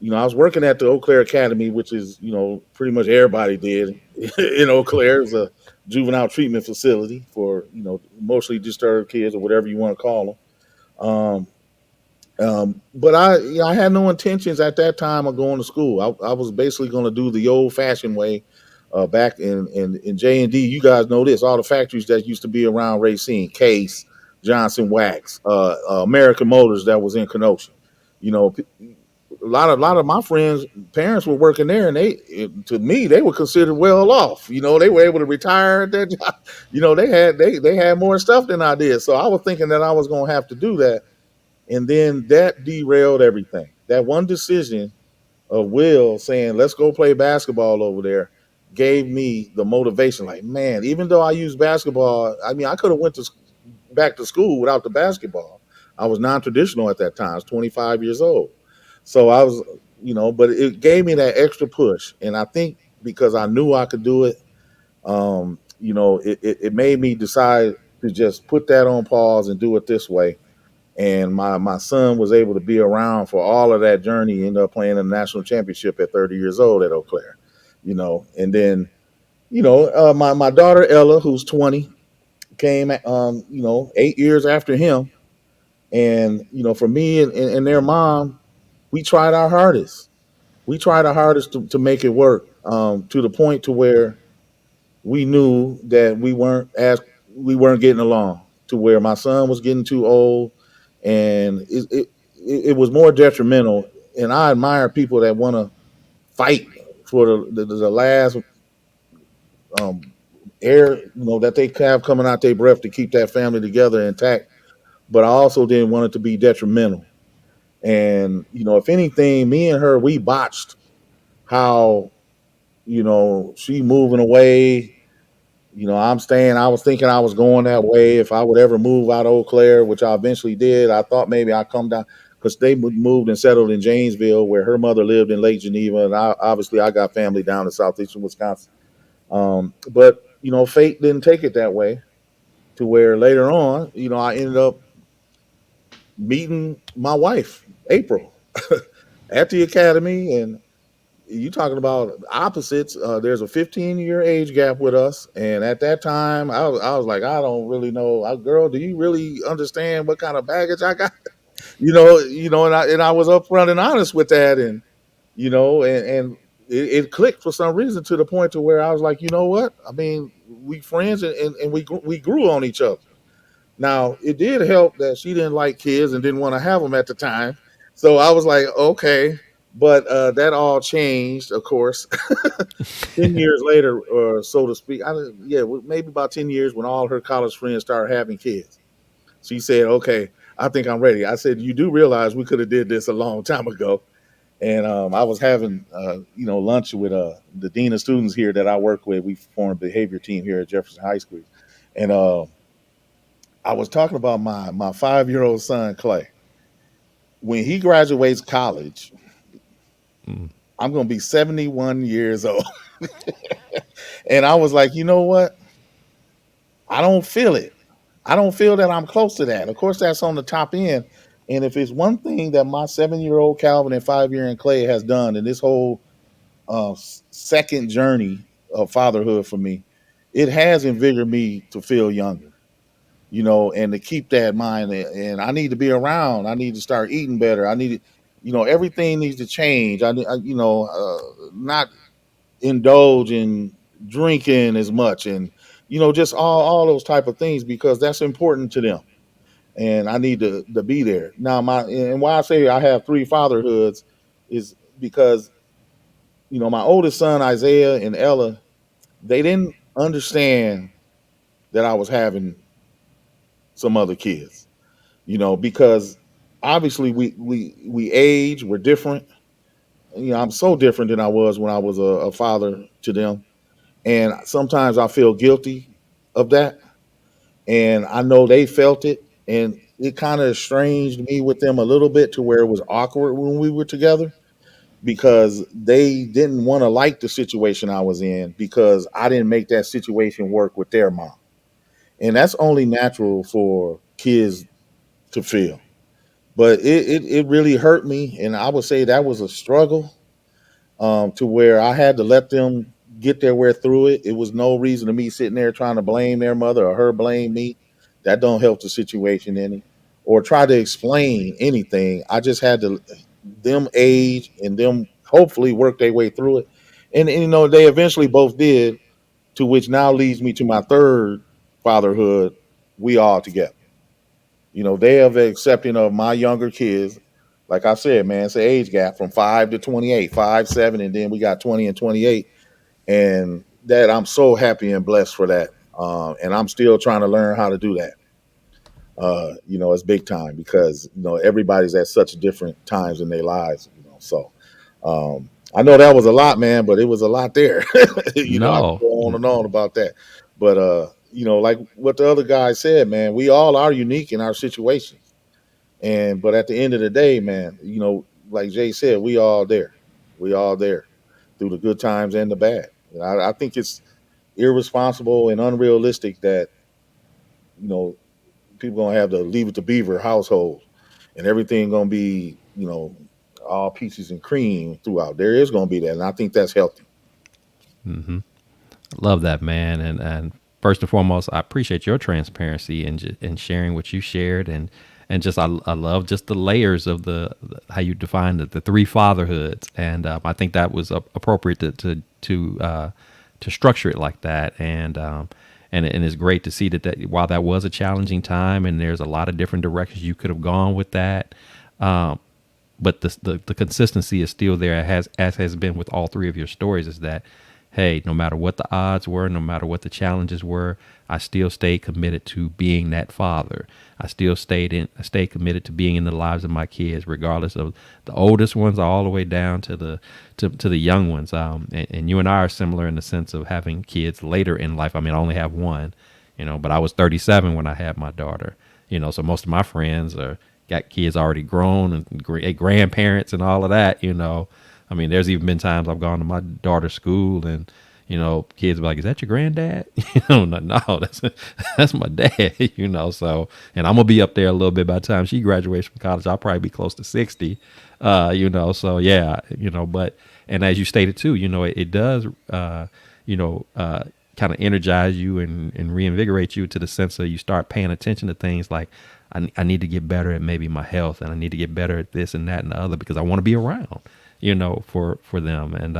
I was working at the Eau Claire Academy, which is, pretty much everybody did in Eau Claire. It's a juvenile treatment facility for, mostly disturbed kids or whatever you want to call them. But I had no intentions at that time of going to school. I was basically going to do the old fashioned way. Back in J&D, you guys know this, all the factories that used to be around Racine, Case, Johnson Wax, American Motors that was in Kenosha. A lot of my friends' parents were working there, and to me, they were considered well off. They were able to retire at their job. They had more stuff than I did. So I was thinking that I was going to have to do that, and then that derailed everything. That one decision of Will saying, "Let's go play basketball over there," gave me the motivation. Like, man, even though I use basketball, I mean, I could have went back to school without the basketball. I was non-traditional at that time. I was 25 years old. So I was, but it gave me that extra push. And I think because I knew I could do it, it made me decide to just put that on pause and do it this way. And my son was able to be around for all of that journey. He ended up playing in the national championship at 30 years old at Eau Claire, and then, my daughter Ella, who's 20, came, 8 years after him. And, for me and their mom, we tried our hardest. We tried our hardest to make it work, to the point to where we knew that we weren't getting along, to where my son was getting too old, and it was more detrimental. And I admire people that want to fight for the last um, air, that they have coming out their breath to keep that family together intact. But I also didn't want it to be detrimental. And if anything, me and her, we botched how, she moving away. I'm staying. I was thinking I was going that way. If I would ever move out of Eau Claire, which I eventually did, I thought maybe I'd come down because they moved and settled in Janesville, where her mother lived in Lake Geneva, and I got family down in southeastern Wisconsin. But fate didn't take it that way. To where later on, I ended up meeting my wife, April, at the academy, and you talking about opposites. There's a 15-year age gap with us, and at that time, I was like, I don't really know, girl. Do you really understand what kind of baggage I got? And I was upfront and honest with that, and and it clicked for some reason to the point to where I was like, you know what? I mean, we friends, and we grew on each other. Now, it did help that she didn't like kids and didn't want to have them at the time. So I was like, okay. But that all changed, of course, 10 years later, or so to speak. Yeah, maybe about 10 years when all her college friends started having kids. She said, okay, I think I'm ready. I said, you do realize we could have did this a long time ago. And I was having, lunch with the dean of students here that I work with. We formed a behavior team here at Jefferson High School. And I was talking about my 5-year-old son Clay. When he graduates college, Mm. I'm going to be 71 years old. And I was like, you know what? I don't feel it. I don't feel that I'm close to that. Of course, that's on the top end. And if it's one thing that my 7 year old Calvin and 5 year in Clay has done in this whole second journey of fatherhood for me, it has invigorated me to feel younger, and to keep that in mind. And I need to be around. I need to start eating better. I need to, everything needs to change. Not indulge in drinking as much, and just all those type of things, because that's important to them, and I need to be there. Now, and why I say I have three fatherhoods is because my oldest son Isaiah and Ella, they didn't understand that I was having some other kids, because obviously we age, we're different. I'm so different than I was when I was a father to them, and sometimes I feel guilty of that, and I know they felt it, and it kind of estranged me with them a little bit, to where it was awkward when we were together, because they didn't want to like the situation I was in, because I didn't make that situation work with their mom. And that's only natural for kids to feel. But it really hurt me. And I would say that was a struggle, to where I had to let them get their way through it. It was no reason to me sitting there trying to blame their mother or her blame me. That don't help the situation any, or try to explain anything. I just had to them age and them hopefully work their way through it. And they eventually both did, to which now leads me to my third fatherhood. We all together. They have accepting of my younger kids. Like I said, man, it's an age gap from 5 to 28, 5, 7, and then we got 20 and 28. And that, I'm so happy and blessed for that. And I'm still trying to learn how to do that. It's big time, because everybody's at such different times in their lives. So I know that was a lot, man, but it was a lot there. I could No. go on and on about that. But like what the other guy said, man, we all are unique in our situations. And but at the end of the day, man, like Jay said, we all there. We all there through the good times and the bad. And I think it's irresponsible and unrealistic that, you know, people gonna have the leave it to beaver household, and everything gonna be, all peaches and cream throughout. There is gonna be that, and I think that's healthy. Love that, man. And first and foremost, I appreciate your transparency and sharing what you shared, and just I love just the layers of how you define the three fatherhoods, and I think that was appropriate to structure it like that, and it's great to see that while that was a challenging time, and there's a lot of different directions you could have gone with that. But the consistency is still there, as has been with all three of your stories, is that, hey, no matter what the odds were, no matter what the challenges were, I still stayed committed to being that father. I stayed committed to being in the lives of my kids, regardless of the oldest ones all the way down to the young ones. And you and I are similar in the sense of having kids later in life. I mean, I only have one, but I was 37 when I had my daughter. So most of my friends got kids already grown and grandparents and all of that. I mean, there's even been times I've gone to my daughter's school, and kids be like, "Is that your granddad?" No, that's my dad. So, and I'm gonna be up there a little bit by the time she graduates from college. I'll probably be close to 60. So yeah, but, and as you stated too, it does, kind of energize you and reinvigorate you, to the sense of you start paying attention to things like, I need to get better at maybe my health, and I need to get better at this and that and the other, because I want to be around, for them. And,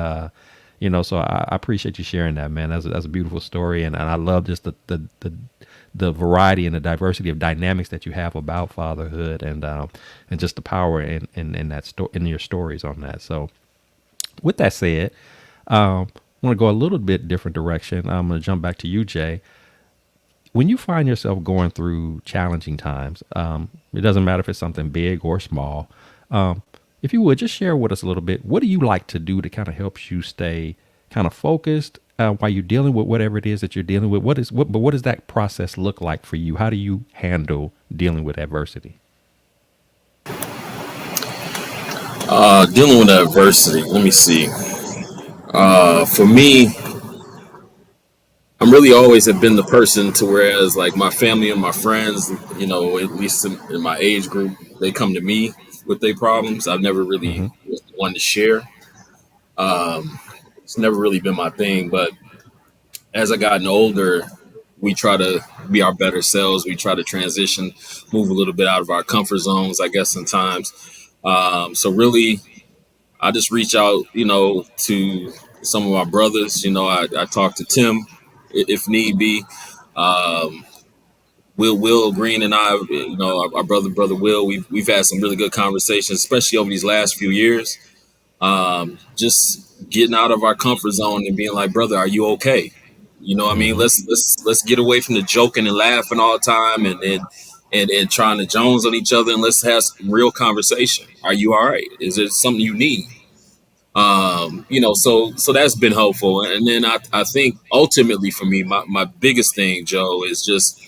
so I appreciate you sharing that, man. That's a beautiful story. And I love just the variety and the diversity of dynamics that you have about fatherhood, and just the power in that in your stories on that. So with that said, I want to go a little bit different direction. I'm going to jump back to you, Jay. When you find yourself going through challenging times, it doesn't matter if it's something big or small. If you would just share with us a little bit, what do you like to do to kind of help you stay kind of focused while you're dealing with whatever it is that you're dealing with? What does that process look like for you? How do you handle dealing with adversity? Dealing with adversity. Let me see. For me, I'm really always have been the person to whereas like my family and my friends, at least in my age group, they come to me with their problems. I've never really Mm-hmm. was the one to share. Um, it's never really been my thing. But as I gotten older, we try to be our better selves. We try to transition, move a little bit out of our comfort zones, I guess, sometimes. So really, I just reach out, to some of my brothers. I talk to Tim if need be. Um, Will Green and I, our brother Will, we've had some really good conversations, especially over these last few years. Just getting out of our comfort zone and being like, brother, are you okay? You know what I mean? Mm-hmm. Let's get away from the joking and laughing all the time and trying to jones on each other, and let's have some real conversation. Are you all right? Is there something you need? So that's been helpful. And then I think ultimately for me, my biggest thing, Joe, is just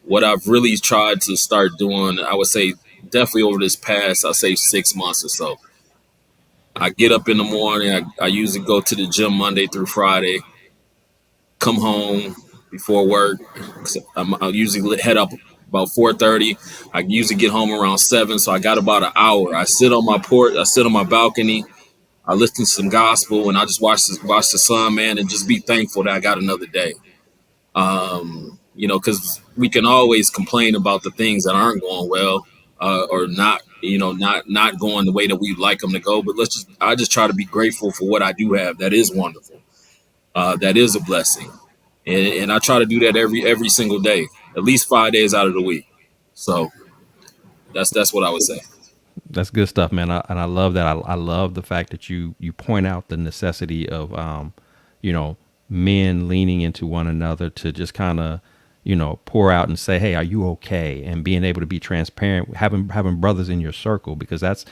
what I've really tried to start doing. I would say definitely over this past, I'll say 6 months or so. I get up in the morning. I usually go to the gym Monday through Friday. Come home before work. I usually head up about 4:30. I usually get home around 7, so I got about an hour. I sit on my porch. I sit on my balcony. I listen to some gospel, and I just watch the sun, man, and just be thankful that I got another day. Because we can always complain about the things that aren't going well, or not, not going the way that we'd like them to go. But I just try to be grateful for what I do have. That is wonderful. That is a blessing, and I try to do that every single day, at least 5 days out of the week. So that's what I would say. That's good stuff, man. And I love that. I love the fact that you point out the necessity of, you know, men leaning into one another to just kind of, pour out and say, hey, are you okay? And being able to be transparent, having brothers in your circle, because that's,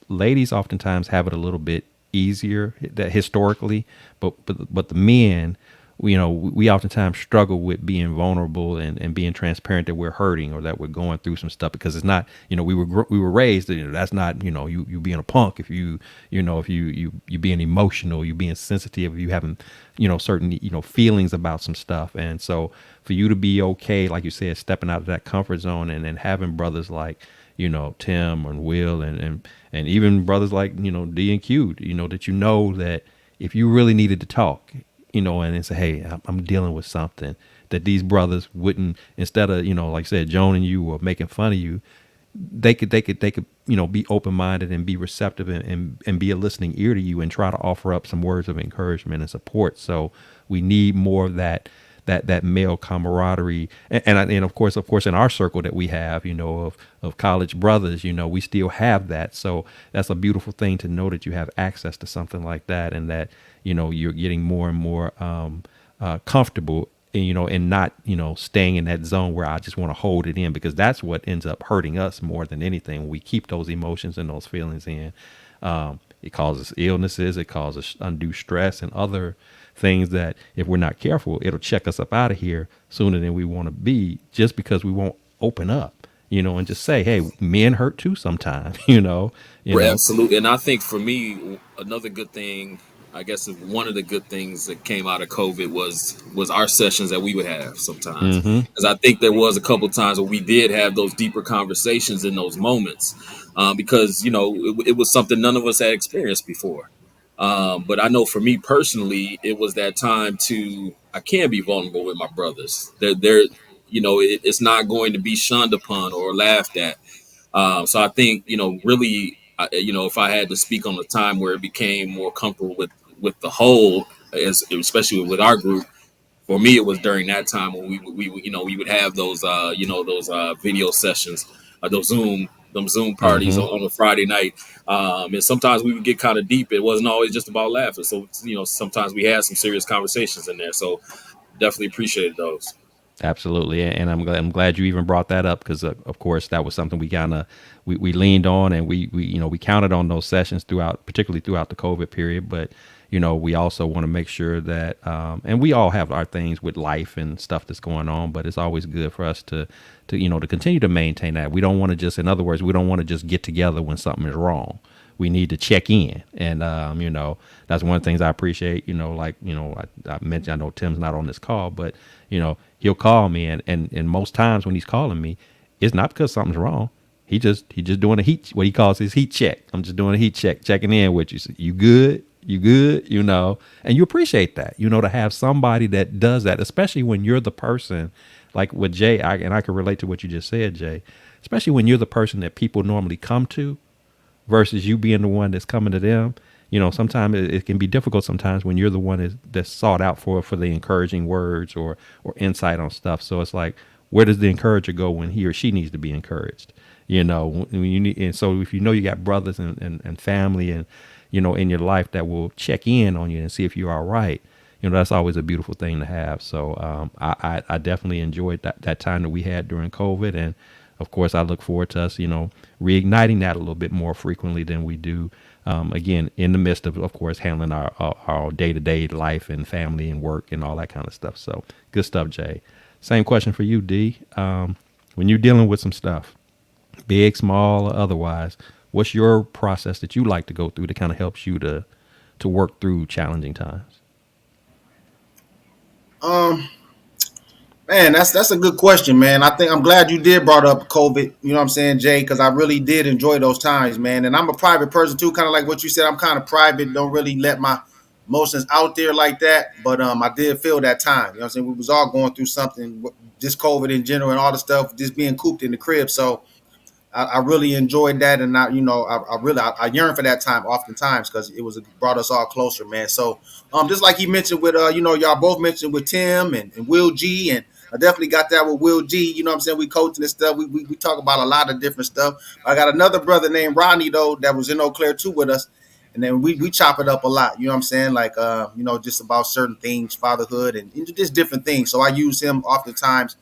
ladies oftentimes have it a little bit easier that historically, but the men, we oftentimes struggle with being vulnerable and being transparent that we're hurting or that we're going through some stuff, because it's not, we were raised, that's not, you being a punk if you being emotional, you being sensitive, you having, certain, feelings about some stuff. And so for you to be okay, like you said, stepping out of that comfort zone and having brothers like, Tim and Will and even brothers like, D and Q, that if you really needed to talk, and then say, hey, I'm dealing with something, that these brothers wouldn't, instead of, like I said, Joan and you or making fun of you, they could, be open minded and be receptive and be a listening ear to you and try to offer up some words of encouragement and support. So we need more of that male camaraderie, and of course in our circle that we have, of college brothers, we still have that. So that's a beautiful thing to know that you have access to something like that, and that you're getting more and more comfortable, and not staying in that zone where I just want to hold it in, because that's what ends up hurting us more than anything. We keep those emotions and those feelings in. It causes illnesses, it causes undue stress and other things that, if we're not careful, it'll check us up out of here sooner than we want to be, just because we won't open up, and just say, hey, men hurt too sometimes, Right, absolutely. And I think for me, another good thing, I guess one of the good things that came out of COVID was our sessions that we would have sometimes. Mm-hmm. Because I think there was a couple times where we did have those deeper conversations in those moments, because it was something none of us had experienced before. But I know for me personally, it was that time I can be vulnerable with my brothers. It's not going to be shunned upon or laughed at. So I think, really, if I had to speak on the time where it became more comfortable with the whole, especially with our group, for me, it was during that time when we would have those, video sessions, them Zoom parties Mm-hmm. on a Friday night. And sometimes we would get kind of deep. It wasn't always just about laughing. So, sometimes we had some serious conversations in there. So definitely appreciated those. Absolutely, and I'm glad you even brought that up, because of course that was something we kind of we leaned on, and we counted on those sessions throughout, particularly throughout the COVID period. But we also want to make sure that, and we all have our things with life and stuff that's going on, but it's always good for us to continue to maintain that. We don't want to just, in other words, we don't want to just get together when something is wrong. we need to check in. And that's one of the things I appreciate. Like I mentioned, I know Tim's not on this call, but he'll call me, and most times when he's calling me, it's not because something's wrong. He just doing a heat, what he calls his heat check. I'm just doing a heat check, checking in with you. So, you good? You good? And you appreciate that. To have somebody that does that, especially when you're the person, like with Jay, and I can relate to what you just said, Jay. Especially when you're the person that people normally come to, versus you being the one that's coming to them. Sometimes it can be difficult sometimes when you're the one that's sought out for the encouraging words or insight on stuff. So it's like, where does the encourager go when he or she needs to be encouraged? When you need, and so if you got brothers and family and in your life that will check in on you and see if you're all right, that's always a beautiful thing to have. So I definitely enjoyed that time that we had during COVID, and of course I look forward to us reigniting that a little bit more frequently than we do. Again, in the midst of course, handling our day-to-day life and family and work and all that kind of stuff. So good stuff, Jay. Same question for you, D. When you're dealing with some stuff, big, small, or otherwise, what's your process that you like to go through that kind of helps you to work through challenging times? Um, Man, that's a good question, man. I think I'm glad you did brought up COVID. You know what I'm saying, Jay? Because I really did enjoy those times, man. And I'm a private person too, kind of like what you said. I'm kind of private, don't really let my emotions out there like that. But I did feel that time. You know what I'm saying? We was all going through something, just COVID in general and all the stuff, just being cooped in the crib. So I really enjoyed that, and I yearn for that time oftentimes because it was brought us all closer, man. So just like he mentioned with y'all both mentioned with Tim and Will G, and I definitely got that with Will G. You know what I'm saying? We coaching and stuff. We talk about a lot of different stuff. I got another brother named Ronnie though that was in Eau Claire too with us. And then we chop it up a lot, you know what I'm saying? Like, just about certain things, fatherhood and just different things. So I use him oftentimes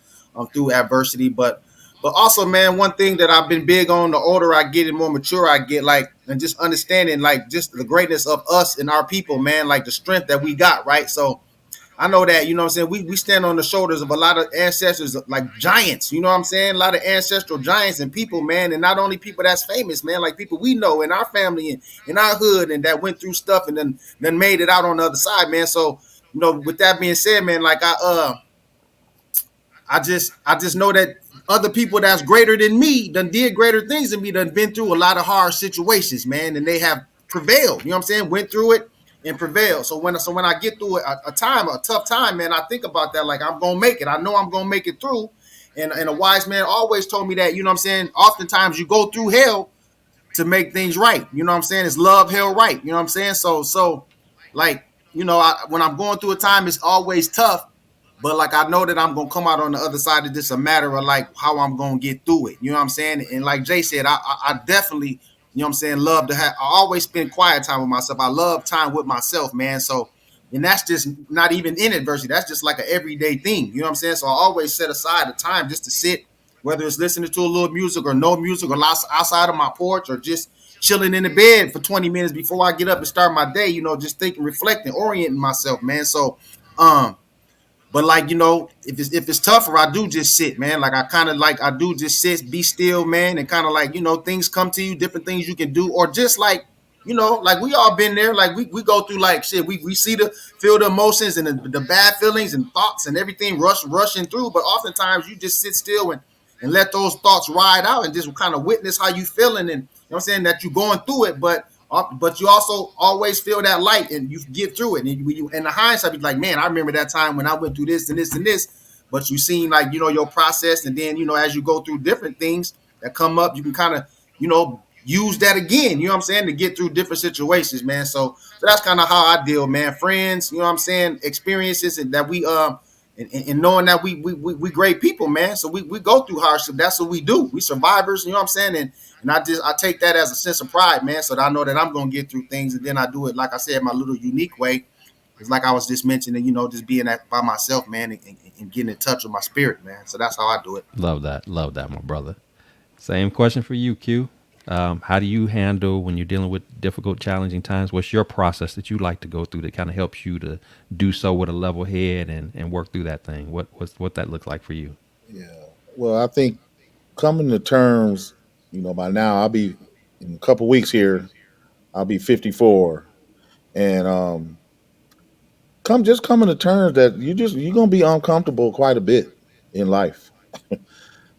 through adversity. But also, man, one thing that I've been big on, the older I get and more mature I get, like, and just understanding, like, just the greatness of us and our people, man, like the strength that we got, right? So I know that, you know what I'm saying, we stand on the shoulders of a lot of ancestors, like giants, you know what I'm saying? A lot of ancestral giants and people, man, and not only people that's famous, man, like people we know in our family and in our hood and that went through stuff and then made it out on the other side, man. So, with that being said, man, like I just know that other people that's greater than me done did greater things than me, done been through a lot of hard situations, man, and they have prevailed. You know what I'm saying? Went through it and prevailed. So when I get through a tough time, man, I think about that like I'm gonna make it. I know I'm gonna make it through. And a wise man always told me that, you know what I'm saying? Oftentimes you go through hell to make things right. You know what I'm saying? It's love, hell, right. You know what I'm saying? So like, when I'm going through a time, it's always tough. But like I know that I'm gonna come out on the other side of this, a matter of like how I'm gonna get through it. You know what I'm saying? And like Jay said, I definitely, you know what I'm saying, love to have I always spend quiet time with myself. I love time with myself, man. So and that's just not even in adversity. That's just like an everyday thing. You know what I'm saying? So I always set aside a time just to sit, whether it's listening to a little music or no music or outside of my porch or just chilling in the bed for 20 minutes before I get up and start my day, just thinking, reflecting, orienting myself, man. So but like, if it's tougher, I do just sit, man. Like I do just sit, be still, man, and kind of like, things come to you, different things you can do, or just like, like we all been there. Like we go through like shit. We see feel the emotions and the bad feelings and thoughts and everything rushing through. But oftentimes you just sit still and let those thoughts ride out and just kind of witness how you feeling, and you know what I'm saying, that you're going through it, but you also always feel that light and you get through it. And in the hindsight, you're like, man, I remember that time when I went through this and this and this. But you seen like, your process. And then, as you go through different things that come up, you can kind of, use that again, you know what I'm saying, to get through different situations, man. So that's kind of how I deal, man. Friends, you know what I'm saying, experiences, and that and knowing that we great people, man. So we go through hardship. That's what we do. We survivors, you know what I'm saying? And I take that as a sense of pride, man, so that I know that I'm gonna get through things, and then I do it, like I said, my little unique way. It's like I was just mentioning, just being by myself, man, and getting in touch with my spirit, man. So that's how I do it. Love that, my brother. Same question for you, Q. How do you handle when you're dealing with difficult, challenging times? What's your process that you like to go through that kind of helps you to do so with a level head and work through that thing? What that looks like for you? Yeah. Well, I think coming to terms, by now I'll be in a couple weeks here. I'll be 54, and coming to terms that you're gonna be uncomfortable quite a bit in life.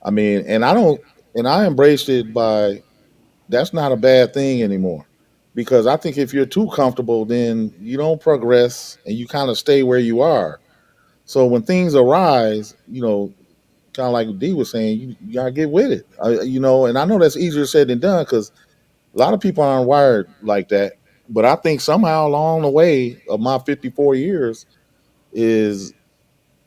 I mean, and I embraced it by that's not a bad thing anymore. Because I think if you're too comfortable, then you don't progress and you kind of stay where you are. So when things arise, kind of like D was saying, you gotta get with it. And I know that's easier said than done because a lot of people aren't wired like that. But I think somehow along the way of my 54 years is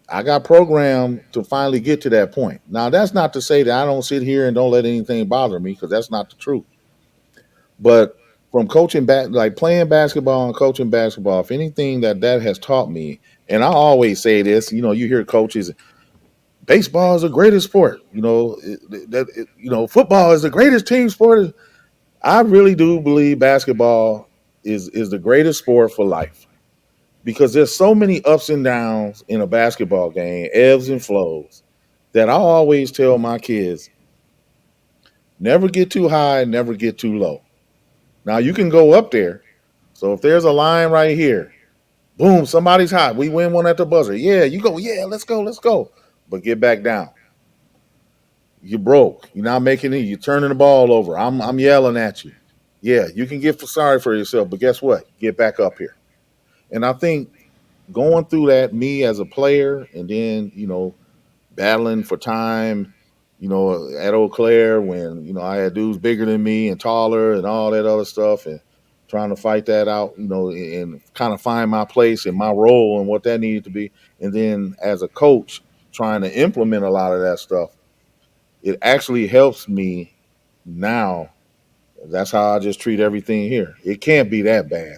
I got programmed to finally get to that point. Now that's not to say that I don't sit here and don't let anything bother me because that's not the truth. But from coaching back, like playing basketball and coaching basketball, if anything that has taught me, and I always say this, you hear coaches, baseball is the greatest sport. Football is the greatest team sport. I really do believe basketball is the greatest sport for life because there's so many ups and downs in a basketball game, ebbs and flows, that I always tell my kids, never get too high, never get too low. Now you can go up there. So if there's a line right here, boom, somebody's hot. We win one at the buzzer. Yeah, you go, yeah, let's go, let's go. But get back down. You broke. You're not making it. You're turning the ball over. I'm yelling at you. Yeah, you can get sorry for yourself, but guess what? Get back up here. And I think going through that, me as a player, and then battling for time, at Eau Claire when I had dudes bigger than me and taller and all that other stuff, and trying to fight that out, and kind of find my place and my role and what that needed to be, and then as a coach, trying to implement a lot of that stuff. It actually helps me now. That's how I just treat everything here. It can't be that bad.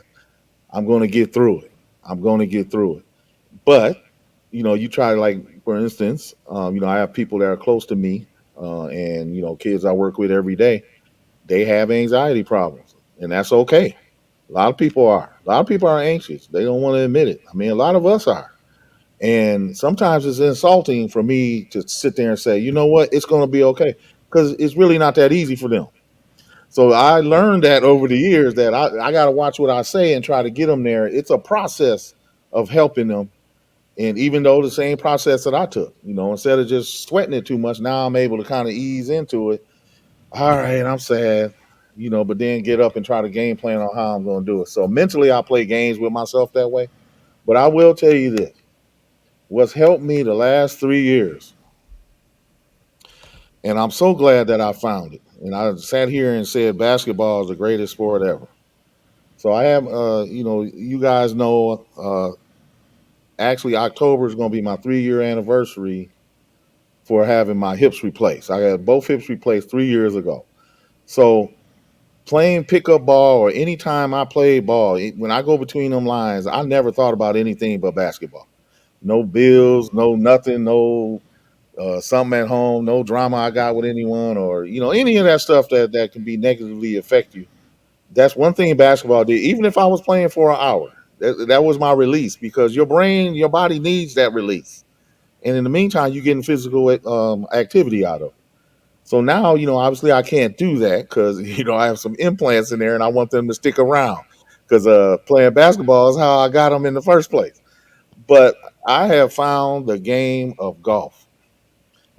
I'm going to get through it. I'm going to get through it. But you try, like, for instance, I have people that are close to me, and kids I work with every day. They have anxiety problems, and that's okay. A lot of people are. A lot of people are anxious. They don't want to admit it. I mean, a lot of us are. And sometimes it's insulting for me to sit there and say, you know what, it's going to be okay, because it's really not that easy for them. So I learned that over the years that I got to watch what I say and try to get them there. It's a process of helping them. And even though the same process that I took, instead of just sweating it too much, now I'm able to kind of ease into it. All right, I'm sad, but then get up and try to game plan on how I'm going to do it. So mentally, I play games with myself that way. But I will tell you this: what's helped me the last 3 years, and I'm so glad that I found it. And I sat here and said basketball is the greatest sport ever. So I have, you guys know, actually October is going to be my 3 year anniversary for having my hips replaced. I had both hips replaced 3 years ago. So playing pickup ball or anytime I play ball, when I go between them lines, I never thought about anything but basketball. No bills, no nothing, no something at home, no drama I got with anyone, or any of that stuff that can be negatively affect you. That's one thing basketball did. Even if I was playing for an hour, that was my release because your brain, your body needs that release. And in the meantime, you're getting physical activity out of it. So now, obviously I can't do that because, I have some implants in there and I want them to stick around because playing basketball is how I got them in the first place. But I have found the game of golf.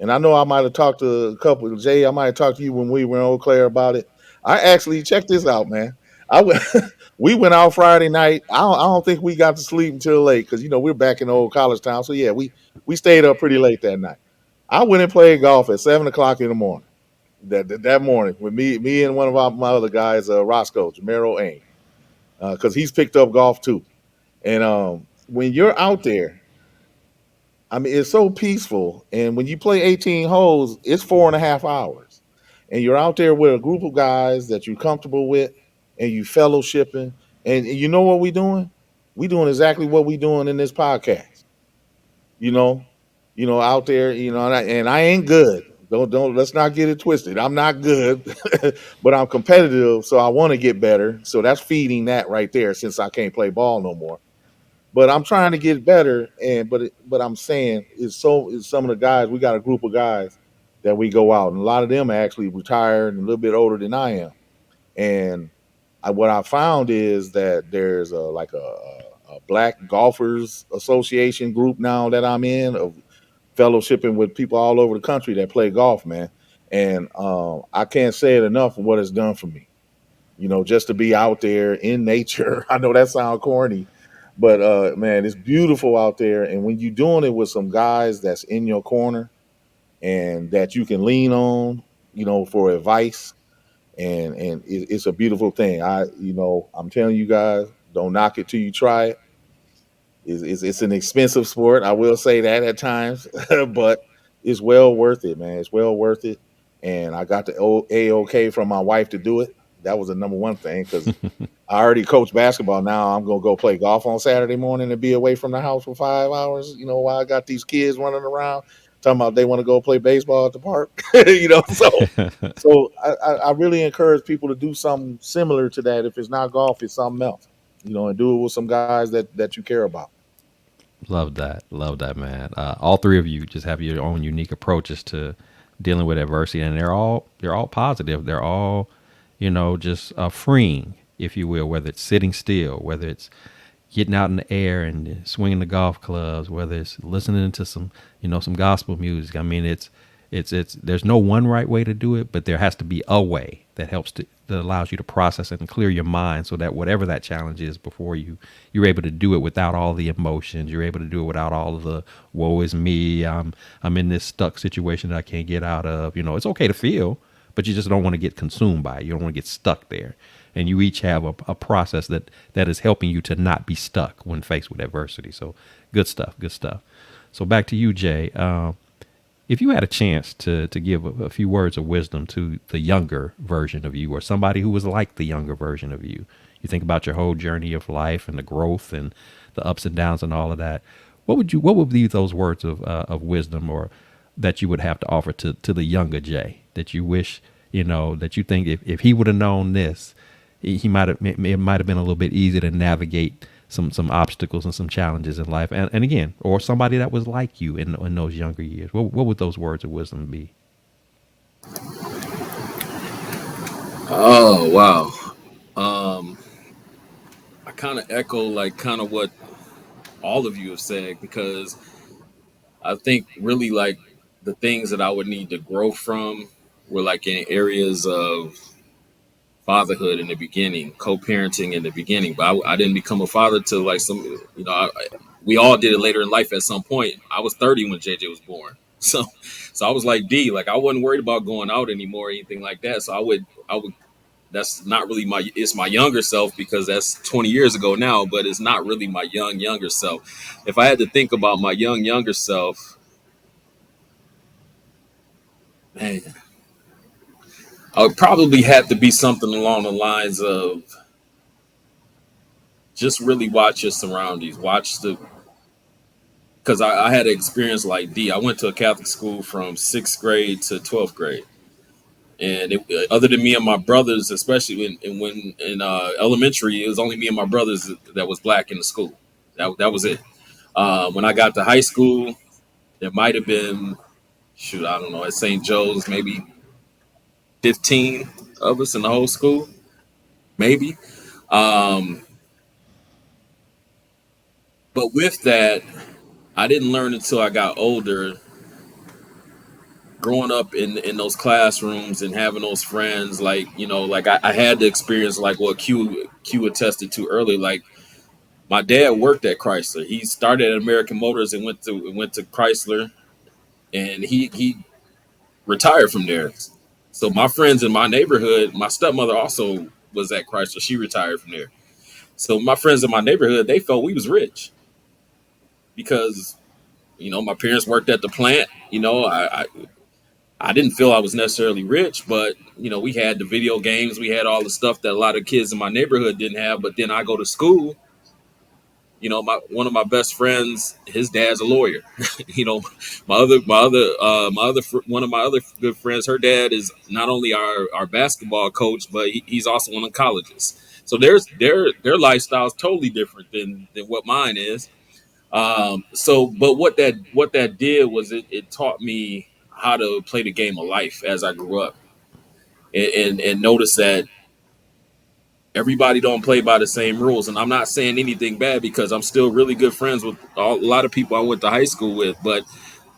And I know I might have talked to a couple, Jay, I might have talked to you when we were in Eau Claire about it. I actually, check this out, man. I went, we went out Friday night. I don't think we got to sleep until late because, we're back in the old college town. So, yeah, we stayed up pretty late that night. I went and played golf at 7 o'clock in the morning. That morning with me and one of my other guys, Roscoe Jamero Ain, because he's picked up golf too. And when you're out there, I mean, it's so peaceful. And when you play 18 holes, it's 4.5 hours, and you're out there with a group of guys that you're comfortable with, and you fellowshipping. And you know what we doing? We doing exactly what we doing in this podcast. You know, out there, and I ain't good. Don't let's not get it twisted. I'm not good, but I'm competitive, so I want to get better. So that's feeding that right there. Since I can't play ball no more, but I'm trying to get better. And but I'm saying it's some of the guys. We got a group of guys that we go out, and a lot of them are actually retired and a little bit older than I am, and what I found is that there's a black golfers association group now that I'm in, of fellowshipping with people all over the country that play golf, man. And I can't say it enough of what it's done for me. Just to be out there in nature. I know that sounds corny, but man, it's beautiful out there. And when you're doing it with some guys that's in your corner and that you can lean on, for advice, and it's a beautiful thing. I'm telling you guys, don't knock it till you try it. It's an expensive sport. I will say that at times, but it's well worth it, man. It's well worth it. And I got the A-OK from my wife to do it. That was the number one thing, because I already coach basketball. Now I'm gonna go play golf on Saturday morning and be away from the house for 5 hours. While I got these kids running around talking about they want to go play baseball at the park. So I really encourage people to do something similar to that. If it's not golf, it's something else. And do it with some guys that you care about. Love that, man. All three of you just have your own unique approaches to dealing with adversity, and they're all positive. They're all, just freeing, if you will. Whether it's sitting still, whether it's getting out in the air and swinging the golf clubs, whether it's listening to some gospel music. I mean, it's there's no one right way to do it, but there has to be a way that that allows you to process it and clear your mind, so that whatever that challenge is before you're able to do it without all the emotions. You're able to do it without all of the woe is me. I'm in this stuck situation that I can't get out of. It's okay to feel, but you just don't want to get consumed by it. You don't want to get stuck there. And you each have a process that is helping you to not be stuck when faced with adversity. So good stuff. So back to you, Jay. If you had a chance to give a few words of wisdom to the younger version of you, or somebody who was like the younger version of you, you think about your whole journey of life and the growth and the ups and downs and all of that. What would be those words of wisdom, or that you would have to offer to the younger Jay, that you wish, that you think if he would have known this, it might have been a little bit easier to navigate some obstacles and some challenges in life, and again, or somebody that was like you in those younger years. What would those words of wisdom be? Oh wow. Um, I kind of echo like kind of what all of you have said, because I think really like the things that I would need to grow from were like in areas of fatherhood in the beginning, co-parenting in the beginning. But I didn't become a father till like we all did it later in life at some point. I was 30 when JJ was born. So I was like D, like I wasn't worried about going out anymore or anything like that. So I would that's not really it's my younger self, because that's 20 years ago now, but it's not really my younger self. If I had to think about my younger self, man, I would probably have to be something along the lines of just really watch your surroundings. Because I had an experience like D. I went to a Catholic school from 6th grade to 12th grade. And other than me and my brothers, especially when in elementary, it was only me and my brothers that was black in the school. That was it. When I got to high school, there might have been, shoot, I don't know, at St. Joe's, maybe 15 of us in the whole school, maybe. Um, but with that, I didn't learn until I got older, growing up in those classrooms and having those friends. Like, like I had the experience like what Q attested to earlier. Like my dad worked at Chrysler. He started at American Motors and went to Chrysler, and he retired from there. So my friends in my neighborhood, my stepmother also was at Chrysler. She retired from there. So my friends in my neighborhood, they felt we was rich because my parents worked at the plant. I didn't feel I was necessarily rich, but we had the video games, we had all the stuff that a lot of kids in my neighborhood didn't have. But then I go to school, one of my best friends, his dad's a lawyer. you know, one of my other good friends, her dad is not only our basketball coach, but he's also one of the colleges. So their lifestyle's totally different than what mine is. But what that did was it taught me how to play the game of life as I grew up, and notice that everybody don't play by the same rules. And I'm not saying anything bad because I'm still really good friends with a lot of people I went to high school with. But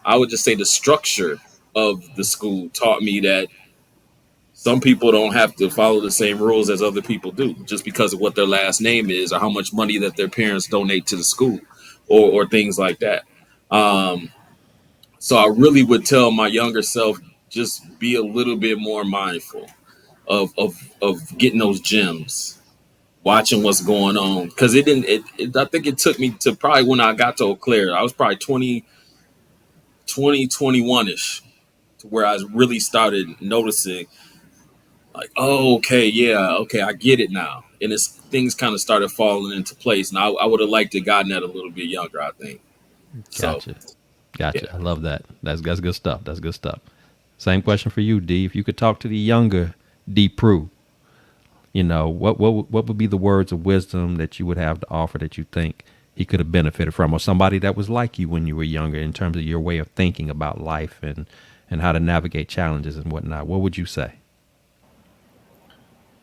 I would just say the structure of the school taught me that some people don't have to follow the same rules as other people do just because of what their last name is or how much money that their parents donate to the school or things like that. Um, so I really would tell my younger self just be a little bit more mindful of getting those gems, watching what's going on. Because I think it took me to probably when I got to Eau Claire, I was probably 21 ish to where I really started noticing like, oh, okay, yeah, okay, I get it now. And it's things kind of started falling into place. And I would have liked to gotten that a little bit younger, I think. So, Gotcha. Gotcha. yeah. I love that. That's good stuff. That's good stuff. Same question for you, D. If you could talk to the younger D. Prue, what would be the words of wisdom that you would have to offer that you think he could have benefited from, or somebody that was like you when you were younger in terms of your way of thinking about life and how to navigate challenges and whatnot? What would you say?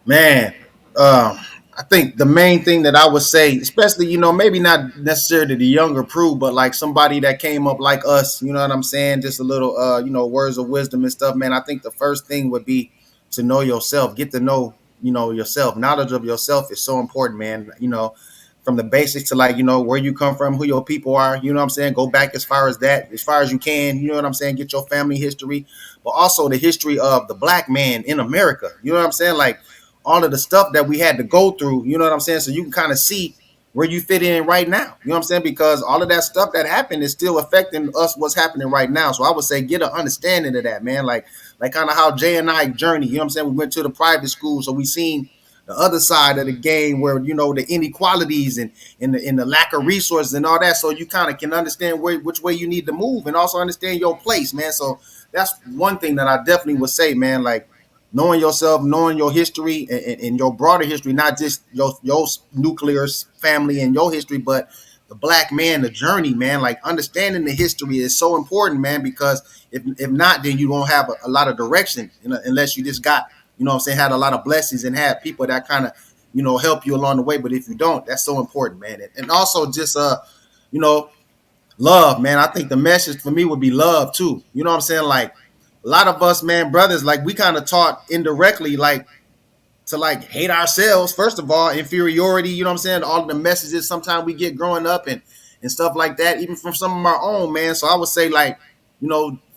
Man, um, I think the main thing that I would say, especially, maybe not necessarily the younger Prue, but like somebody that came up like us, you know what I'm saying? Just a little, words of wisdom and stuff, man. I think the first thing would be to know yourself, get to know, yourself. Knowledge of yourself is so important, man. From the basics to like, where you come from, who your people are, you know what I'm saying? Go back as far as that, as far as you can, you know what I'm saying? Get your family history, but also the history of the black man in America. You know what I'm saying? Like, all of the stuff that we had to go through, you know what I'm saying? So you can kind of see where you fit in right now. You know what I'm saying? Because all of that stuff that happened is still affecting us, what's happening right now. So I would say get an understanding of that, man. Like kind of how Jay and I journey, you know what I'm saying? We went to the private school, so we seen the other side of the game where, the inequalities and the lack of resources and all that. So you kind of can understand which way you need to move and also understand your place, man. So that's one thing that I definitely would say, man. Like, knowing yourself, knowing your history and your broader history, not just your nuclear family and your history, but the black man, the journey, man. Like understanding the history is so important, man, because if not, then you won't have a lot of direction, unless you just got, what I'm saying, had a lot of blessings and had people that kind of, help you along the way. But if you don't, that's so important, man. And also just you know, love, man. I think the message for me would be love too. You know what I'm saying? Like a lot of us, man, brothers, like we kind of taught indirectly, like to like hate ourselves, first of all, inferiority, you know what I'm saying? All of the messages sometimes we get growing up and stuff like that, even from some of our own, man. So I would say, like,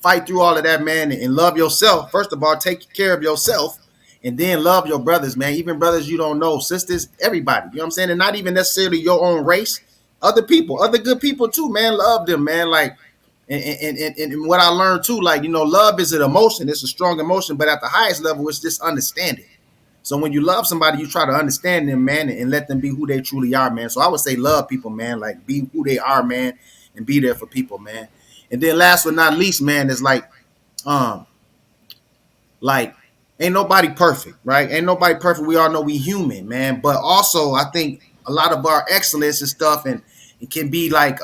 fight through all of that, man, and love yourself. First of all, take care of yourself and then love your brothers, man. Even brothers you don't know, sisters, everybody, you know what I'm saying? And not even necessarily your own race, other people, other good people too, man. Love them, man. Like, and what I learned too, like, love is an emotion. It's a strong emotion, but at the highest level, it's just understanding. So when you love somebody, you try to understand them, man, and let them be who they truly are, man. So I would say love people, man, like be who they are, man, and be there for people, man. And then last but not least, man, is um, like ain't nobody perfect, right? Ain't nobody perfect. We all know we human, man. But also I think a lot of our excellence and stuff and it can be like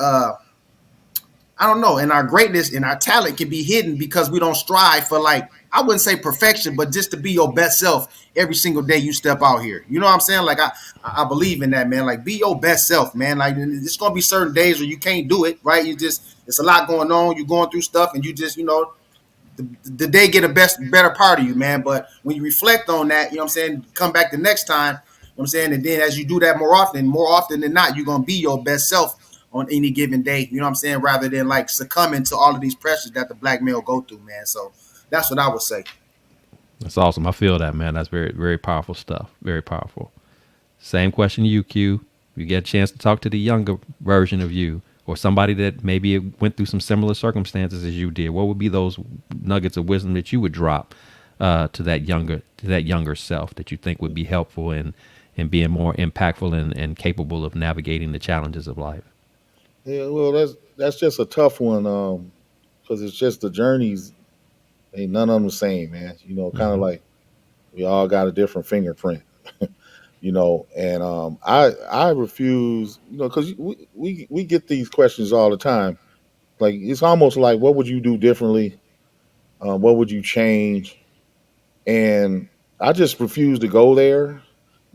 I don't know, and our greatness and our talent can be hidden because we don't strive for like I wouldn't say perfection, but just to be your best self every single day you step out here. You know what I'm saying? Like I believe in that, man. Like be your best self, man. Like it's gonna be certain days where you can't do it, right? You just it's a lot going on. You're going through stuff, and you just the day get a better part of you, man. But when you reflect on that, you know what I'm saying, come back the next time, you know what I'm saying, and then as you do that more often than not, you're gonna be your best self on any given day, you know what I'm saying, rather than like succumbing to all of these pressures that the black male go through, man. So that's what I would say. That's awesome. I feel that, man. That's very, very powerful stuff. Very powerful. Same question to you, Q. You get a chance to talk to the younger version of you or somebody that maybe went through some similar circumstances as you did. What would be those nuggets of wisdom that you would drop to that younger self that you think would be helpful in being more impactful and capable of navigating the challenges of life? Yeah, well, that's just a tough one, because it's just the journeys ain't none of them the same, man. Kind of Hmm. like we all got a different fingerprint, And I refuse, because we get these questions all the time. Like it's almost like, what would you do differently? What would you change? And I just refuse to go there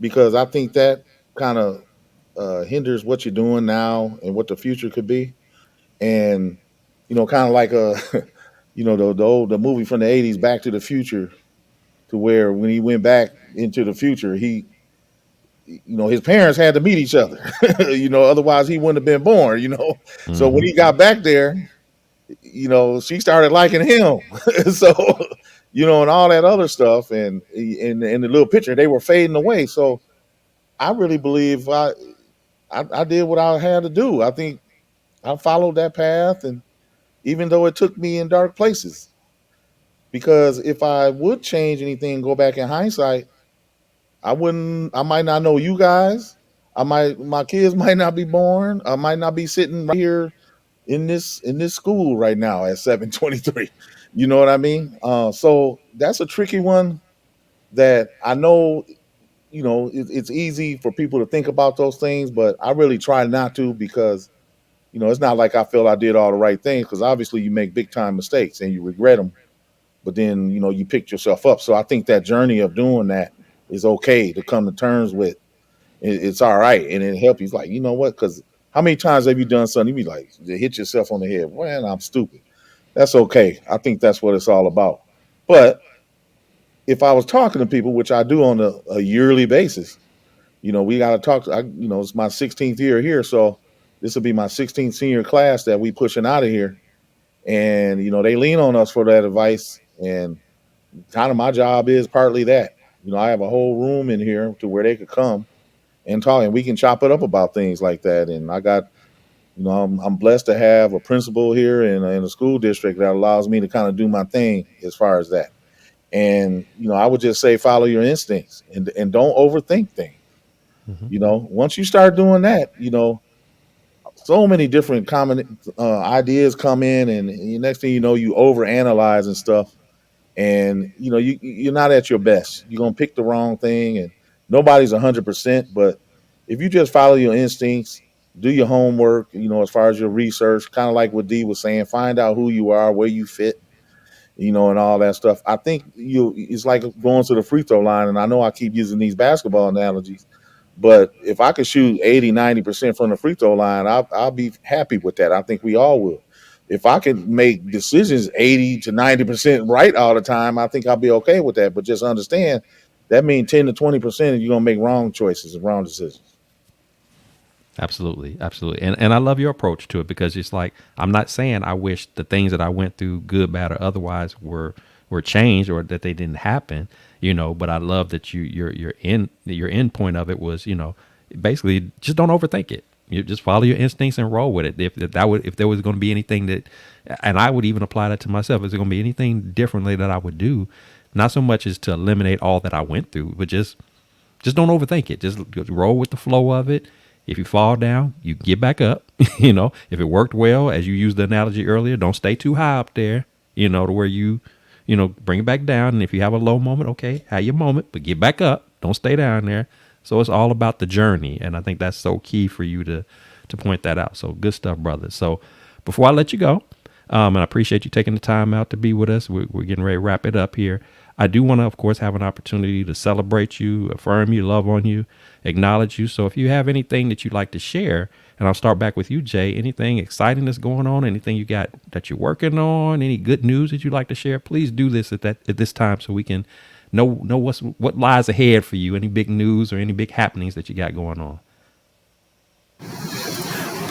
because I think that kind of hinders what you're doing now and what the future could be. And kind of like the movie from the '80s, Back to the Future, to where when he went back into the future, his parents had to meet each other, otherwise he wouldn't have been born. So when Mm-hmm. he got back there, she started liking him. So, and all that other stuff, and in the little picture, they were fading away. So I really believe I did what I had to do. I think I followed that path, and even though it took me in dark places, because if I would change anything, go back in hindsight, I wouldn't. I might not know you guys. My kids might not be born. I might not be sitting right here in this school right now at 7:23. You know what I mean? So that's a tricky one that I know. It's easy for people to think about those things, but I really try not to, because it's not like I feel I did all the right things, because obviously you make big time mistakes and you regret them, but then you picked yourself up. So I think that journey of doing that is okay to come to terms with. It's all right, and it helps you. It's like, you know what? Because how many times have you done something? You be like, you hit yourself on the head. Man, I'm stupid. That's okay. I think that's what it's all about. But if I was talking to people, which I do on a yearly basis, we got to talk. It's my 16th year here, so this will be my 16th senior class that we pushing out of here, and they lean on us for that advice. And kind of my job is partly that. I have a whole room in here to where they could come and talk, and we can chop it up about things like that. And I got, I'm blessed to have a principal here in a school district that allows me to kind of do my thing as far as that. And I would just say follow your instincts, and don't overthink things. Mm-hmm. Once you start doing that, so many different common ideas come in, and next thing you know, you overanalyze and stuff, and you're not at your best. You're gonna pick the wrong thing, and nobody's 100%. But if you just follow your instincts, do your homework, as far as your research, kind of like what D was saying, find out who you are, where you fit, and all that stuff. I think it's like going to the free throw line. And I know I keep using these basketball analogies, but if I could shoot 80, 90% from the free throw line, I'll be happy with that. I think we all will. If I can make decisions 80 to 90% right all the time, I think I'll be okay with that. But just understand that means 10 to 20% you're going to make wrong choices and wrong decisions. Absolutely, absolutely, and I love your approach to it, because it's like, I'm not saying I wish the things that I went through, good, bad, or otherwise, were changed, or that they didn't happen, But I love that your end point of it was, basically just don't overthink it. You just follow your instincts and roll with it. If there was going to be anything that, and I would even apply that to myself, is there going to be anything differently that I would do, not so much as to eliminate all that I went through, but just don't overthink it. Just roll with the flow of it. If you fall down, you get back up. If it worked well, as you used the analogy earlier, don't stay too high up there, to where bring it back down. And if you have a low moment, okay, have your moment, but get back up. Don't stay down there. So it's all about the journey. And I think that's so key for you to point that out. So good stuff, brother. So before I let you go, and I appreciate you taking the time out to be with us. We're getting ready to wrap it up here. I do want to, of course, have an opportunity to celebrate you, affirm you, love on you, acknowledge you. So if you have anything that you'd like to share, and I'll start back with you, Jay, anything exciting that's going on, anything you got that you're working on, any good news that you'd like to share, please do this at this time, so we can know what lies ahead for you, any big news or any big happenings that you got going on.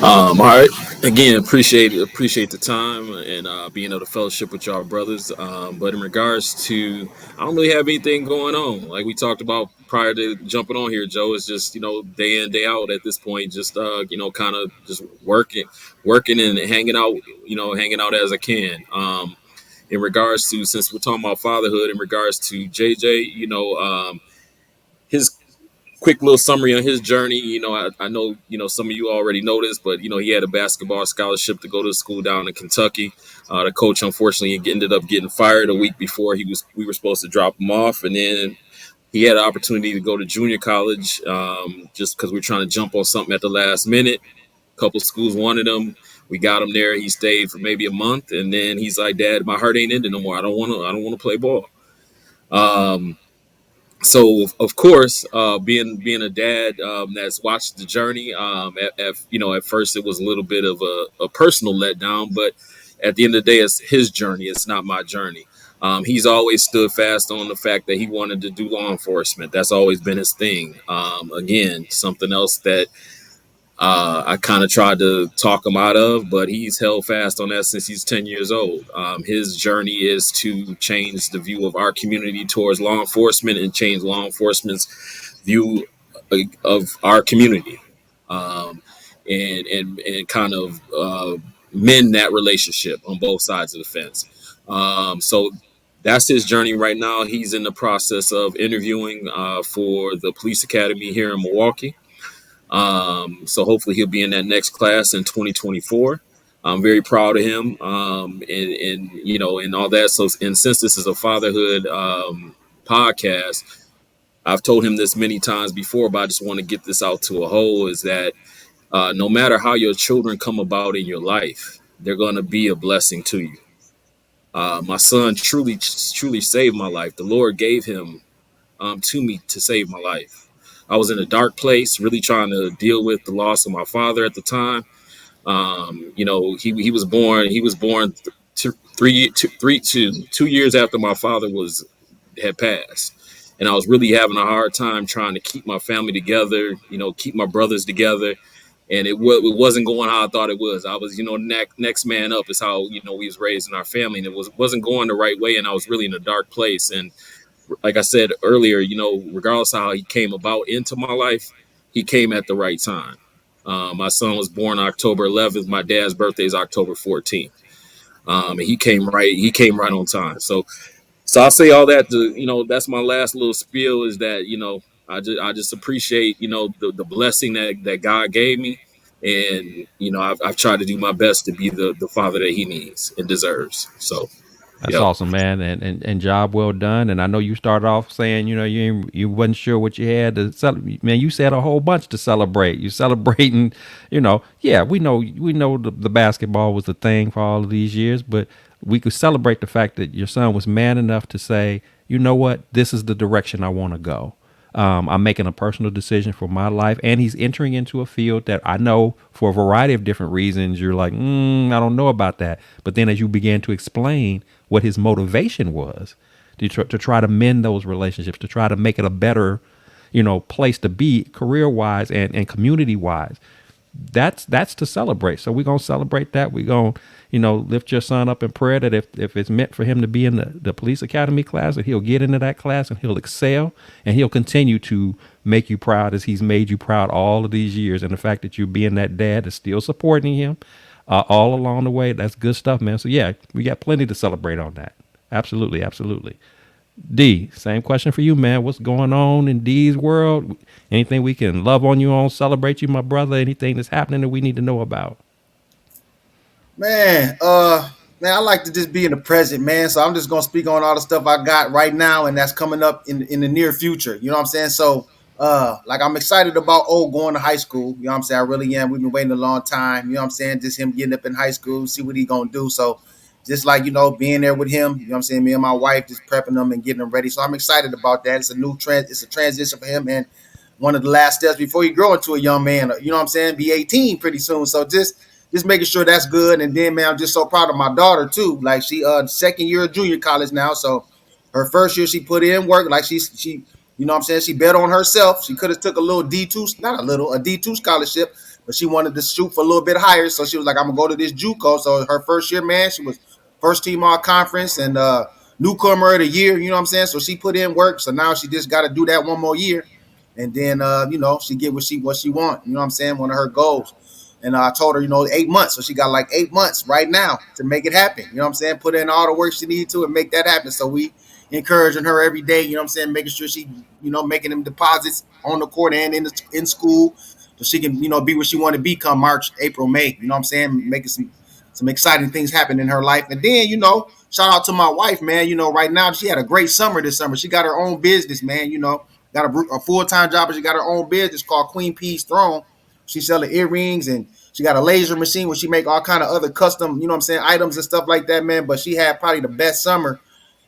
All right. Again, appreciate the time and being able to fellowship with y'all brothers. But in regards to, I don't really have anything going on. Like we talked about prior to jumping on here, Joe. It's just day in day out at this point. Just kind of just working and hanging out. Hanging out as I can. In regards to, since we're talking about fatherhood, in regards to JJ, his quick little summary on his journey. I know, some of you already know this, but, he had a basketball scholarship to go to school down in Kentucky. The coach, unfortunately, ended up getting fired a week before we were supposed to drop him off. And then he had an opportunity to go to junior college just because we are trying to jump on something at the last minute. A couple schools wanted him. We got him there. He stayed for maybe a month. And then he's like, Dad, my heart ain't ending no more. I don't want to play ball. Um, So of course, being a dad that's watched the journey, at first it was a little bit of a personal letdown, but at the end of the day, it's his journey. It's not my journey. He's always stood fast on the fact that he wanted to do law enforcement. That's always been his thing. Again, something else that I kind of tried to talk him out of, but he's held fast on that since he's 10 years old. His journey is to change the view of our community towards law enforcement and change law enforcement's view of our community, um, and kind of mend that relationship on both sides of the fence. So that's his journey right now. He's in the process of interviewing for the police academy here in Milwaukee. So hopefully he'll be in that next class in 2024. I'm very proud of him, and all that. So, and since this is a fatherhood podcast, I've told him this many times before, but I just want to get this out to a whole: is that no matter how your children come about in your life, they're going to be a blessing to you. My son truly saved my life. The Lord gave him to me to save my life. I was in a dark place, really trying to deal with the loss of my father at the time. He was born. He was born 2 years after my father had passed, and I was really having a hard time trying to keep my family together. Keep my brothers together, and it wasn't going how I thought it was. I was, next man up is how we was raised in our family, and it wasn't going the right way, and I was really in a dark place. And like I said earlier, regardless of how he came about into my life, he came at the right time. My son was born October 11th. My dad's birthday is October 14th. And he came right. He came right on time. So I'll say all that that's my last little spiel is that, I just appreciate, the blessing that God gave me. And, I've tried to do my best to be the father that he needs and deserves. So, That's yep. awesome, man, and job well done. And I know you started off saying, you wasn't sure what you had to celebrate. Man, you said a whole bunch to celebrate. You celebrating, yeah, we know the basketball was the thing for all of these years, but we could celebrate the fact that your son was man enough to say, you know what, this is the direction I want to go. I'm making a personal decision for my life, and he's entering into a field that I know for a variety of different reasons. You're like, I don't know about that. But then as you began to explain what his motivation was to try to mend those relationships, to try to make it a better, place to be career wise and community wise, that's to celebrate. So we're gonna celebrate that. We're gonna, lift your son up in prayer that if it's meant for him to be in the police academy class, that he'll get into that class and he'll excel and he'll continue to make you proud as he's made you proud all of these years. And the fact that you being that dad is still supporting him all along the way, that's good stuff, man. So yeah, we got plenty to celebrate on that. Absolutely, absolutely. D, same question for you, man. What's going on in D's world? Anything we can love on you on, celebrate you, my brother? Anything that's happening that we need to know about? Man, man, I like to just be in the present, man. So I'm just gonna speak on all the stuff I got right now and that's coming up in the near future. You know what I'm saying? So like I'm excited about going to high school. You know what I'm saying? I really am. We've been waiting a long time. You know what I'm saying? Just him getting up in high school, see what he gonna do. So just like, being there with him, you know what I'm saying? Me and my wife just prepping him and getting him ready. So I'm excited about that. It's a transition for him and one of the last steps before he grow into a young man, you know what I'm saying? Be 18 pretty soon. So just making sure that's good. And then, man, I'm just so proud of my daughter too. Like she second year of junior college now. So her first year she put in work. Like she you know what I'm saying, she bet on herself. She could have took a little D2, not a little, a D2 scholarship, but she wanted to shoot for a little bit higher. So she was like, I'm gonna go to this JUCO. So her first year, man, she was first team all conference and newcomer of the year, you know what I'm saying? So she put in work. So now she just gotta do that one more year. And then she get what she want, you know what I'm saying? One of her goals. And I told her, 8 months. So she got like 8 months right now to make it happen. You know what I'm saying? Put in all the work she needs to and make that happen. So we encouraging her every day, you know what I'm saying? Making sure she, making them deposits on the court and in school so she can, be what she want to be come March, April, May. You know what I'm saying? Making some exciting things happen in her life. And then, shout out to my wife, man. Right now she had a great summer this summer. She got her own business, man. Got a full-time job, but she got her own business called Queen Peace Throne. She selling earrings and she got a laser machine where she make all kind of other custom, items and stuff like that, man. But she had probably the best summer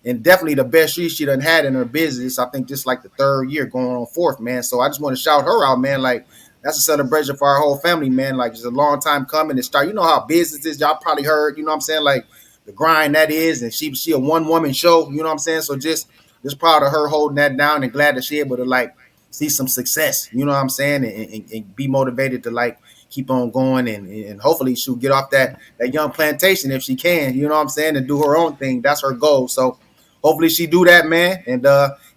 and definitely the best year she done had in her business. I think just like the third year going on fourth, man. So I just want to shout her out, man. Like that's a celebration for our whole family, man. Like it's a long time coming to start. You know how business is. Y'all probably heard, you know what I'm saying? Like the grind that is, and she a one woman show, you know what I'm saying? So just proud of her holding that down and glad that she able to like see some success, you know what I'm saying? And be motivated to like keep on going and hopefully she'll get off that young plantation if she can, you know what I'm saying, and do her own thing. That's her goal. So hopefully she do that, man. And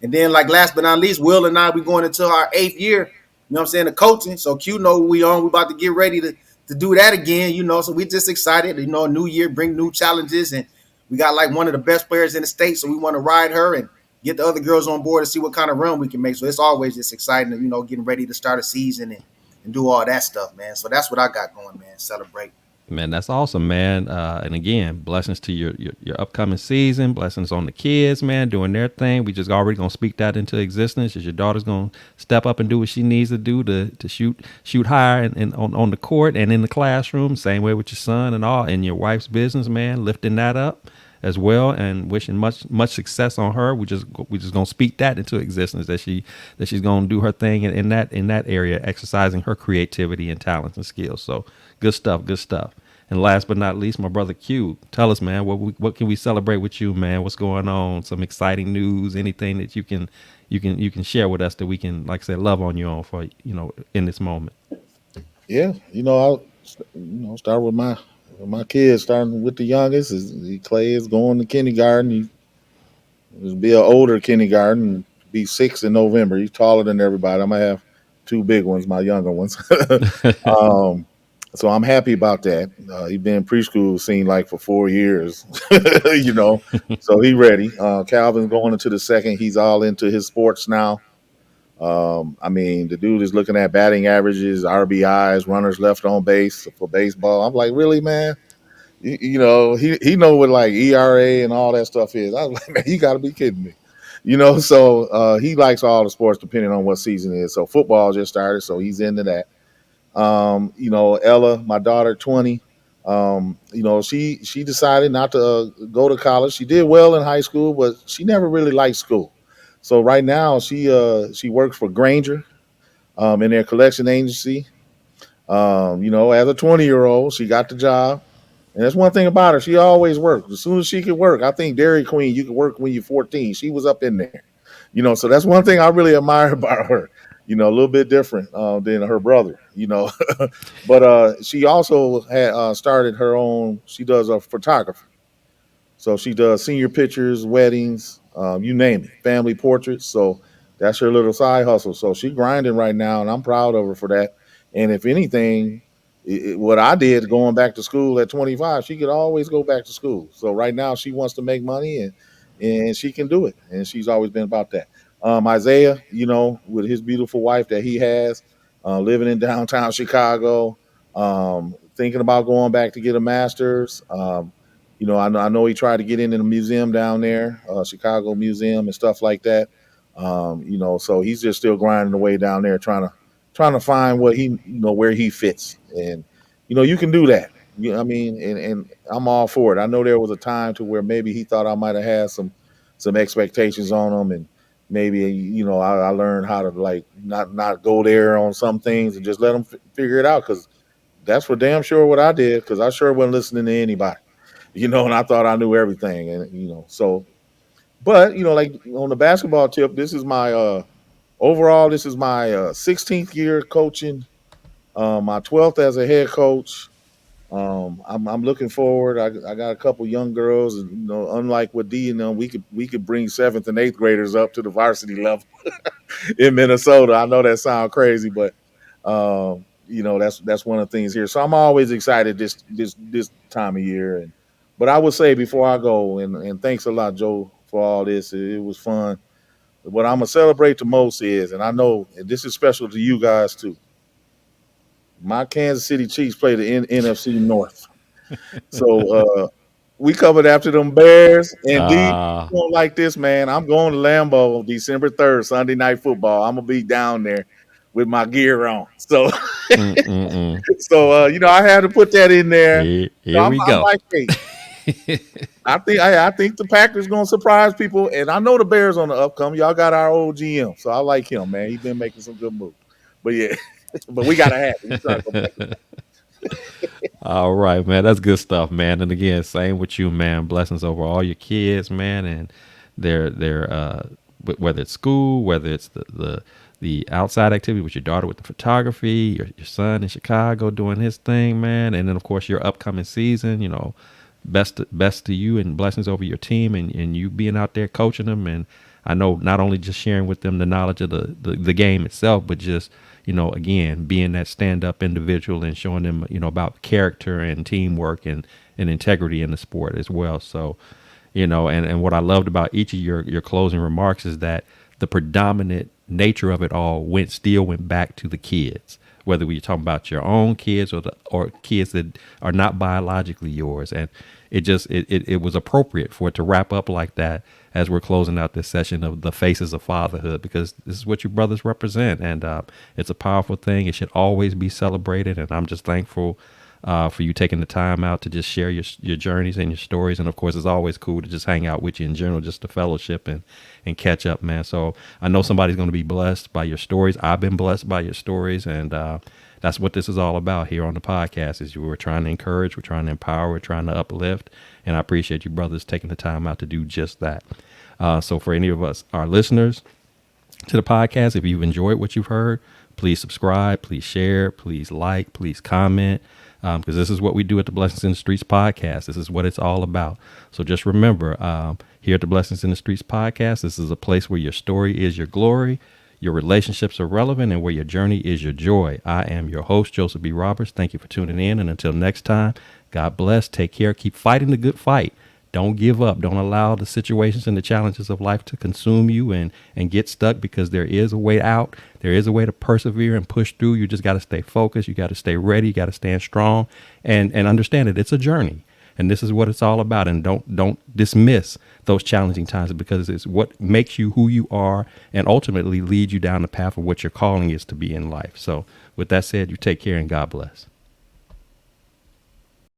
then like last but not least, Will and I we going into our 8th year, you know what I'm saying, the coaching. So Q know we on. We about to get ready to do that again, you know. So we just excited, you know, new year, bring new challenges, and we got like one of the best players in the state, so we want to ride her and get the other girls on board to see what kind of run we can make. So it's always just exciting, you know, getting ready to start a season and do all that stuff, man. So that's what I got going, man. Celebrate. Man, that's awesome, man. And again, blessings to your upcoming season. Blessings on the kids, man, doing their thing. We just already gonna speak that into existence. As your daughter's gonna step up and do what she needs to do to shoot higher and on the court and in the classroom. Same way with your son and all, and your wife's business, man, lifting that up as well, and wishing much success on her. We just gonna speak that into existence, that she's gonna do her thing in that area, exercising her creativity and talents and skills. So good stuff, good stuff. And last but not least, my brother Q, tell us, man, what can we celebrate with you, man? What's going on? Some exciting news? Anything that you can share with us that we can, like I said, love on you on for in this moment. Yeah, start with my kids. Starting with the youngest Clay is going to kindergarten. He will be an older kindergarten, be 6 in November. He's taller than everybody. I'm gonna have two big ones, my younger ones. um, so I'm happy about that. He's been in preschool scene like for 4 years, you know. So he ready. Calvin's going into the second. He's all into his sports now. I mean, the dude is looking at batting averages, RBIs, runners left on base for baseball. I'm like, really, man? He know what like ERA and all that stuff is. I was like, man, you got to be kidding me. So he likes all the sports depending on what season it is. So football just started, so he's into that. Ella, my daughter, 20. She decided not to go to college. She did well in high school, but she never really liked school. So right now she works for Granger in their collection agency. As a 20-year-old, she got the job. And that's one thing about her. She always worked. As soon as she could work, I think Dairy Queen, you could work when you're 14. She was up in there. So that's one thing I really admire about her. A little bit different than her brother, but she also had started her own, she does a photography. So she does senior pictures, weddings, you name it, family portraits. So that's her little side hustle. So she grinding right now, and I'm proud of her for that. And if anything, what I did going back to school at 25, she could always go back to school. So right now she wants to make money, and she can do it. And she's always been about that. Isaiah, with his beautiful wife that he has, living in downtown Chicago, thinking about going back to get a master's. I know he tried to get into the museum down there, Chicago Museum and stuff like that. So he's just still grinding away down there, trying to find what where he fits. And you can do that. I mean, and I'm all for it. I know there was a time to where maybe he thought I might have had some expectations on him, and maybe I learned how to like not go there on some things and just let him figure it out, because that's for damn sure what I did, because I sure wasn't listening to anybody. And I thought I knew everything. And, so, but, like on the basketball tip, this is my, overall, this is my 16th year coaching, my 12th as a head coach. I'm looking forward. I got a couple young girls, and, unlike what D and them, we could bring seventh and eighth graders up to the varsity level in Minnesota. I know that sounds crazy, but that's one of the things here. So I'm always excited this time of year. And but I would say before I go, and thanks a lot, Joe, for all this. It was fun. What I'm gonna celebrate the most is, and I know and this is special to you guys too. My Kansas City Chiefs play the NFC North, so we covered after them Bears. And D, Ah, don't like this, man. I'm going to Lambeau December 3rd, Sunday Night Football. I'm gonna be down there with my gear on. So, mm-mm-mm. I had to put that in there. Here So we I'm go. like, hey, I think the Packers gonna surprise people, and I know the Bears on the upcoming. Y'all got our old GM, so I like him, man. He's been making some good moves. But yeah, but we gotta have it. We trying to go back to back. All right, man. That's good stuff, man. And again, same with you, man. Blessings over all your kids, man, and whether it's school, whether it's the outside activity with your daughter with the photography, your son in Chicago doing his thing, man, and then of course your upcoming season. Best to you, and blessings over your team, and you being out there coaching them. And I know not only just sharing with them the knowledge of the game itself, but just again, being that stand-up individual and showing them, about character and teamwork and integrity in the sport as well. So, and what I loved about each of your closing remarks is that the predominant nature of it all still went back to the kids, whether we're talking about your own kids or kids that are not biologically yours. And it was appropriate for it to wrap up like that as we're closing out this session of the faces of fatherhood, because this is what you brothers represent. And it's a powerful thing. It should always be celebrated. And I'm just thankful for you taking the time out to just share your journeys and your stories. And of course, it's always cool to just hang out with you in general, just to fellowship and catch up, man. So I know somebody's going to be blessed by your stories. I've been blessed by your stories. And that's what this is all about here on the podcast. Is we're trying to encourage, we're trying to empower, we're trying to uplift. And I appreciate you brothers taking the time out to do just that. So for any of us, our listeners to the podcast, if you've enjoyed what you've heard, please subscribe, please share, please like, please comment, because this is what we do at the Blessings in the Streets podcast. This is what it's all about. So just remember, here at the Blessings in the Streets podcast, this is a place where your story is your glory, your relationships are relevant, and where your journey is your joy. I am your host, Joseph B. Roberts. Thank you for tuning in. And until next time, God bless. Take care. Keep fighting the good fight. Don't give up. Don't allow the situations and the challenges of life to consume you and get stuck, because there is a way out. There is a way to persevere and push through. You just got to stay focused. You got to stay ready. You got to stand strong and understand that it's a journey. And this is what it's all about. And don't dismiss those challenging times, because it's what makes you who you are and ultimately lead you down the path of what your calling is to be in life. So with that said, you take care and God bless.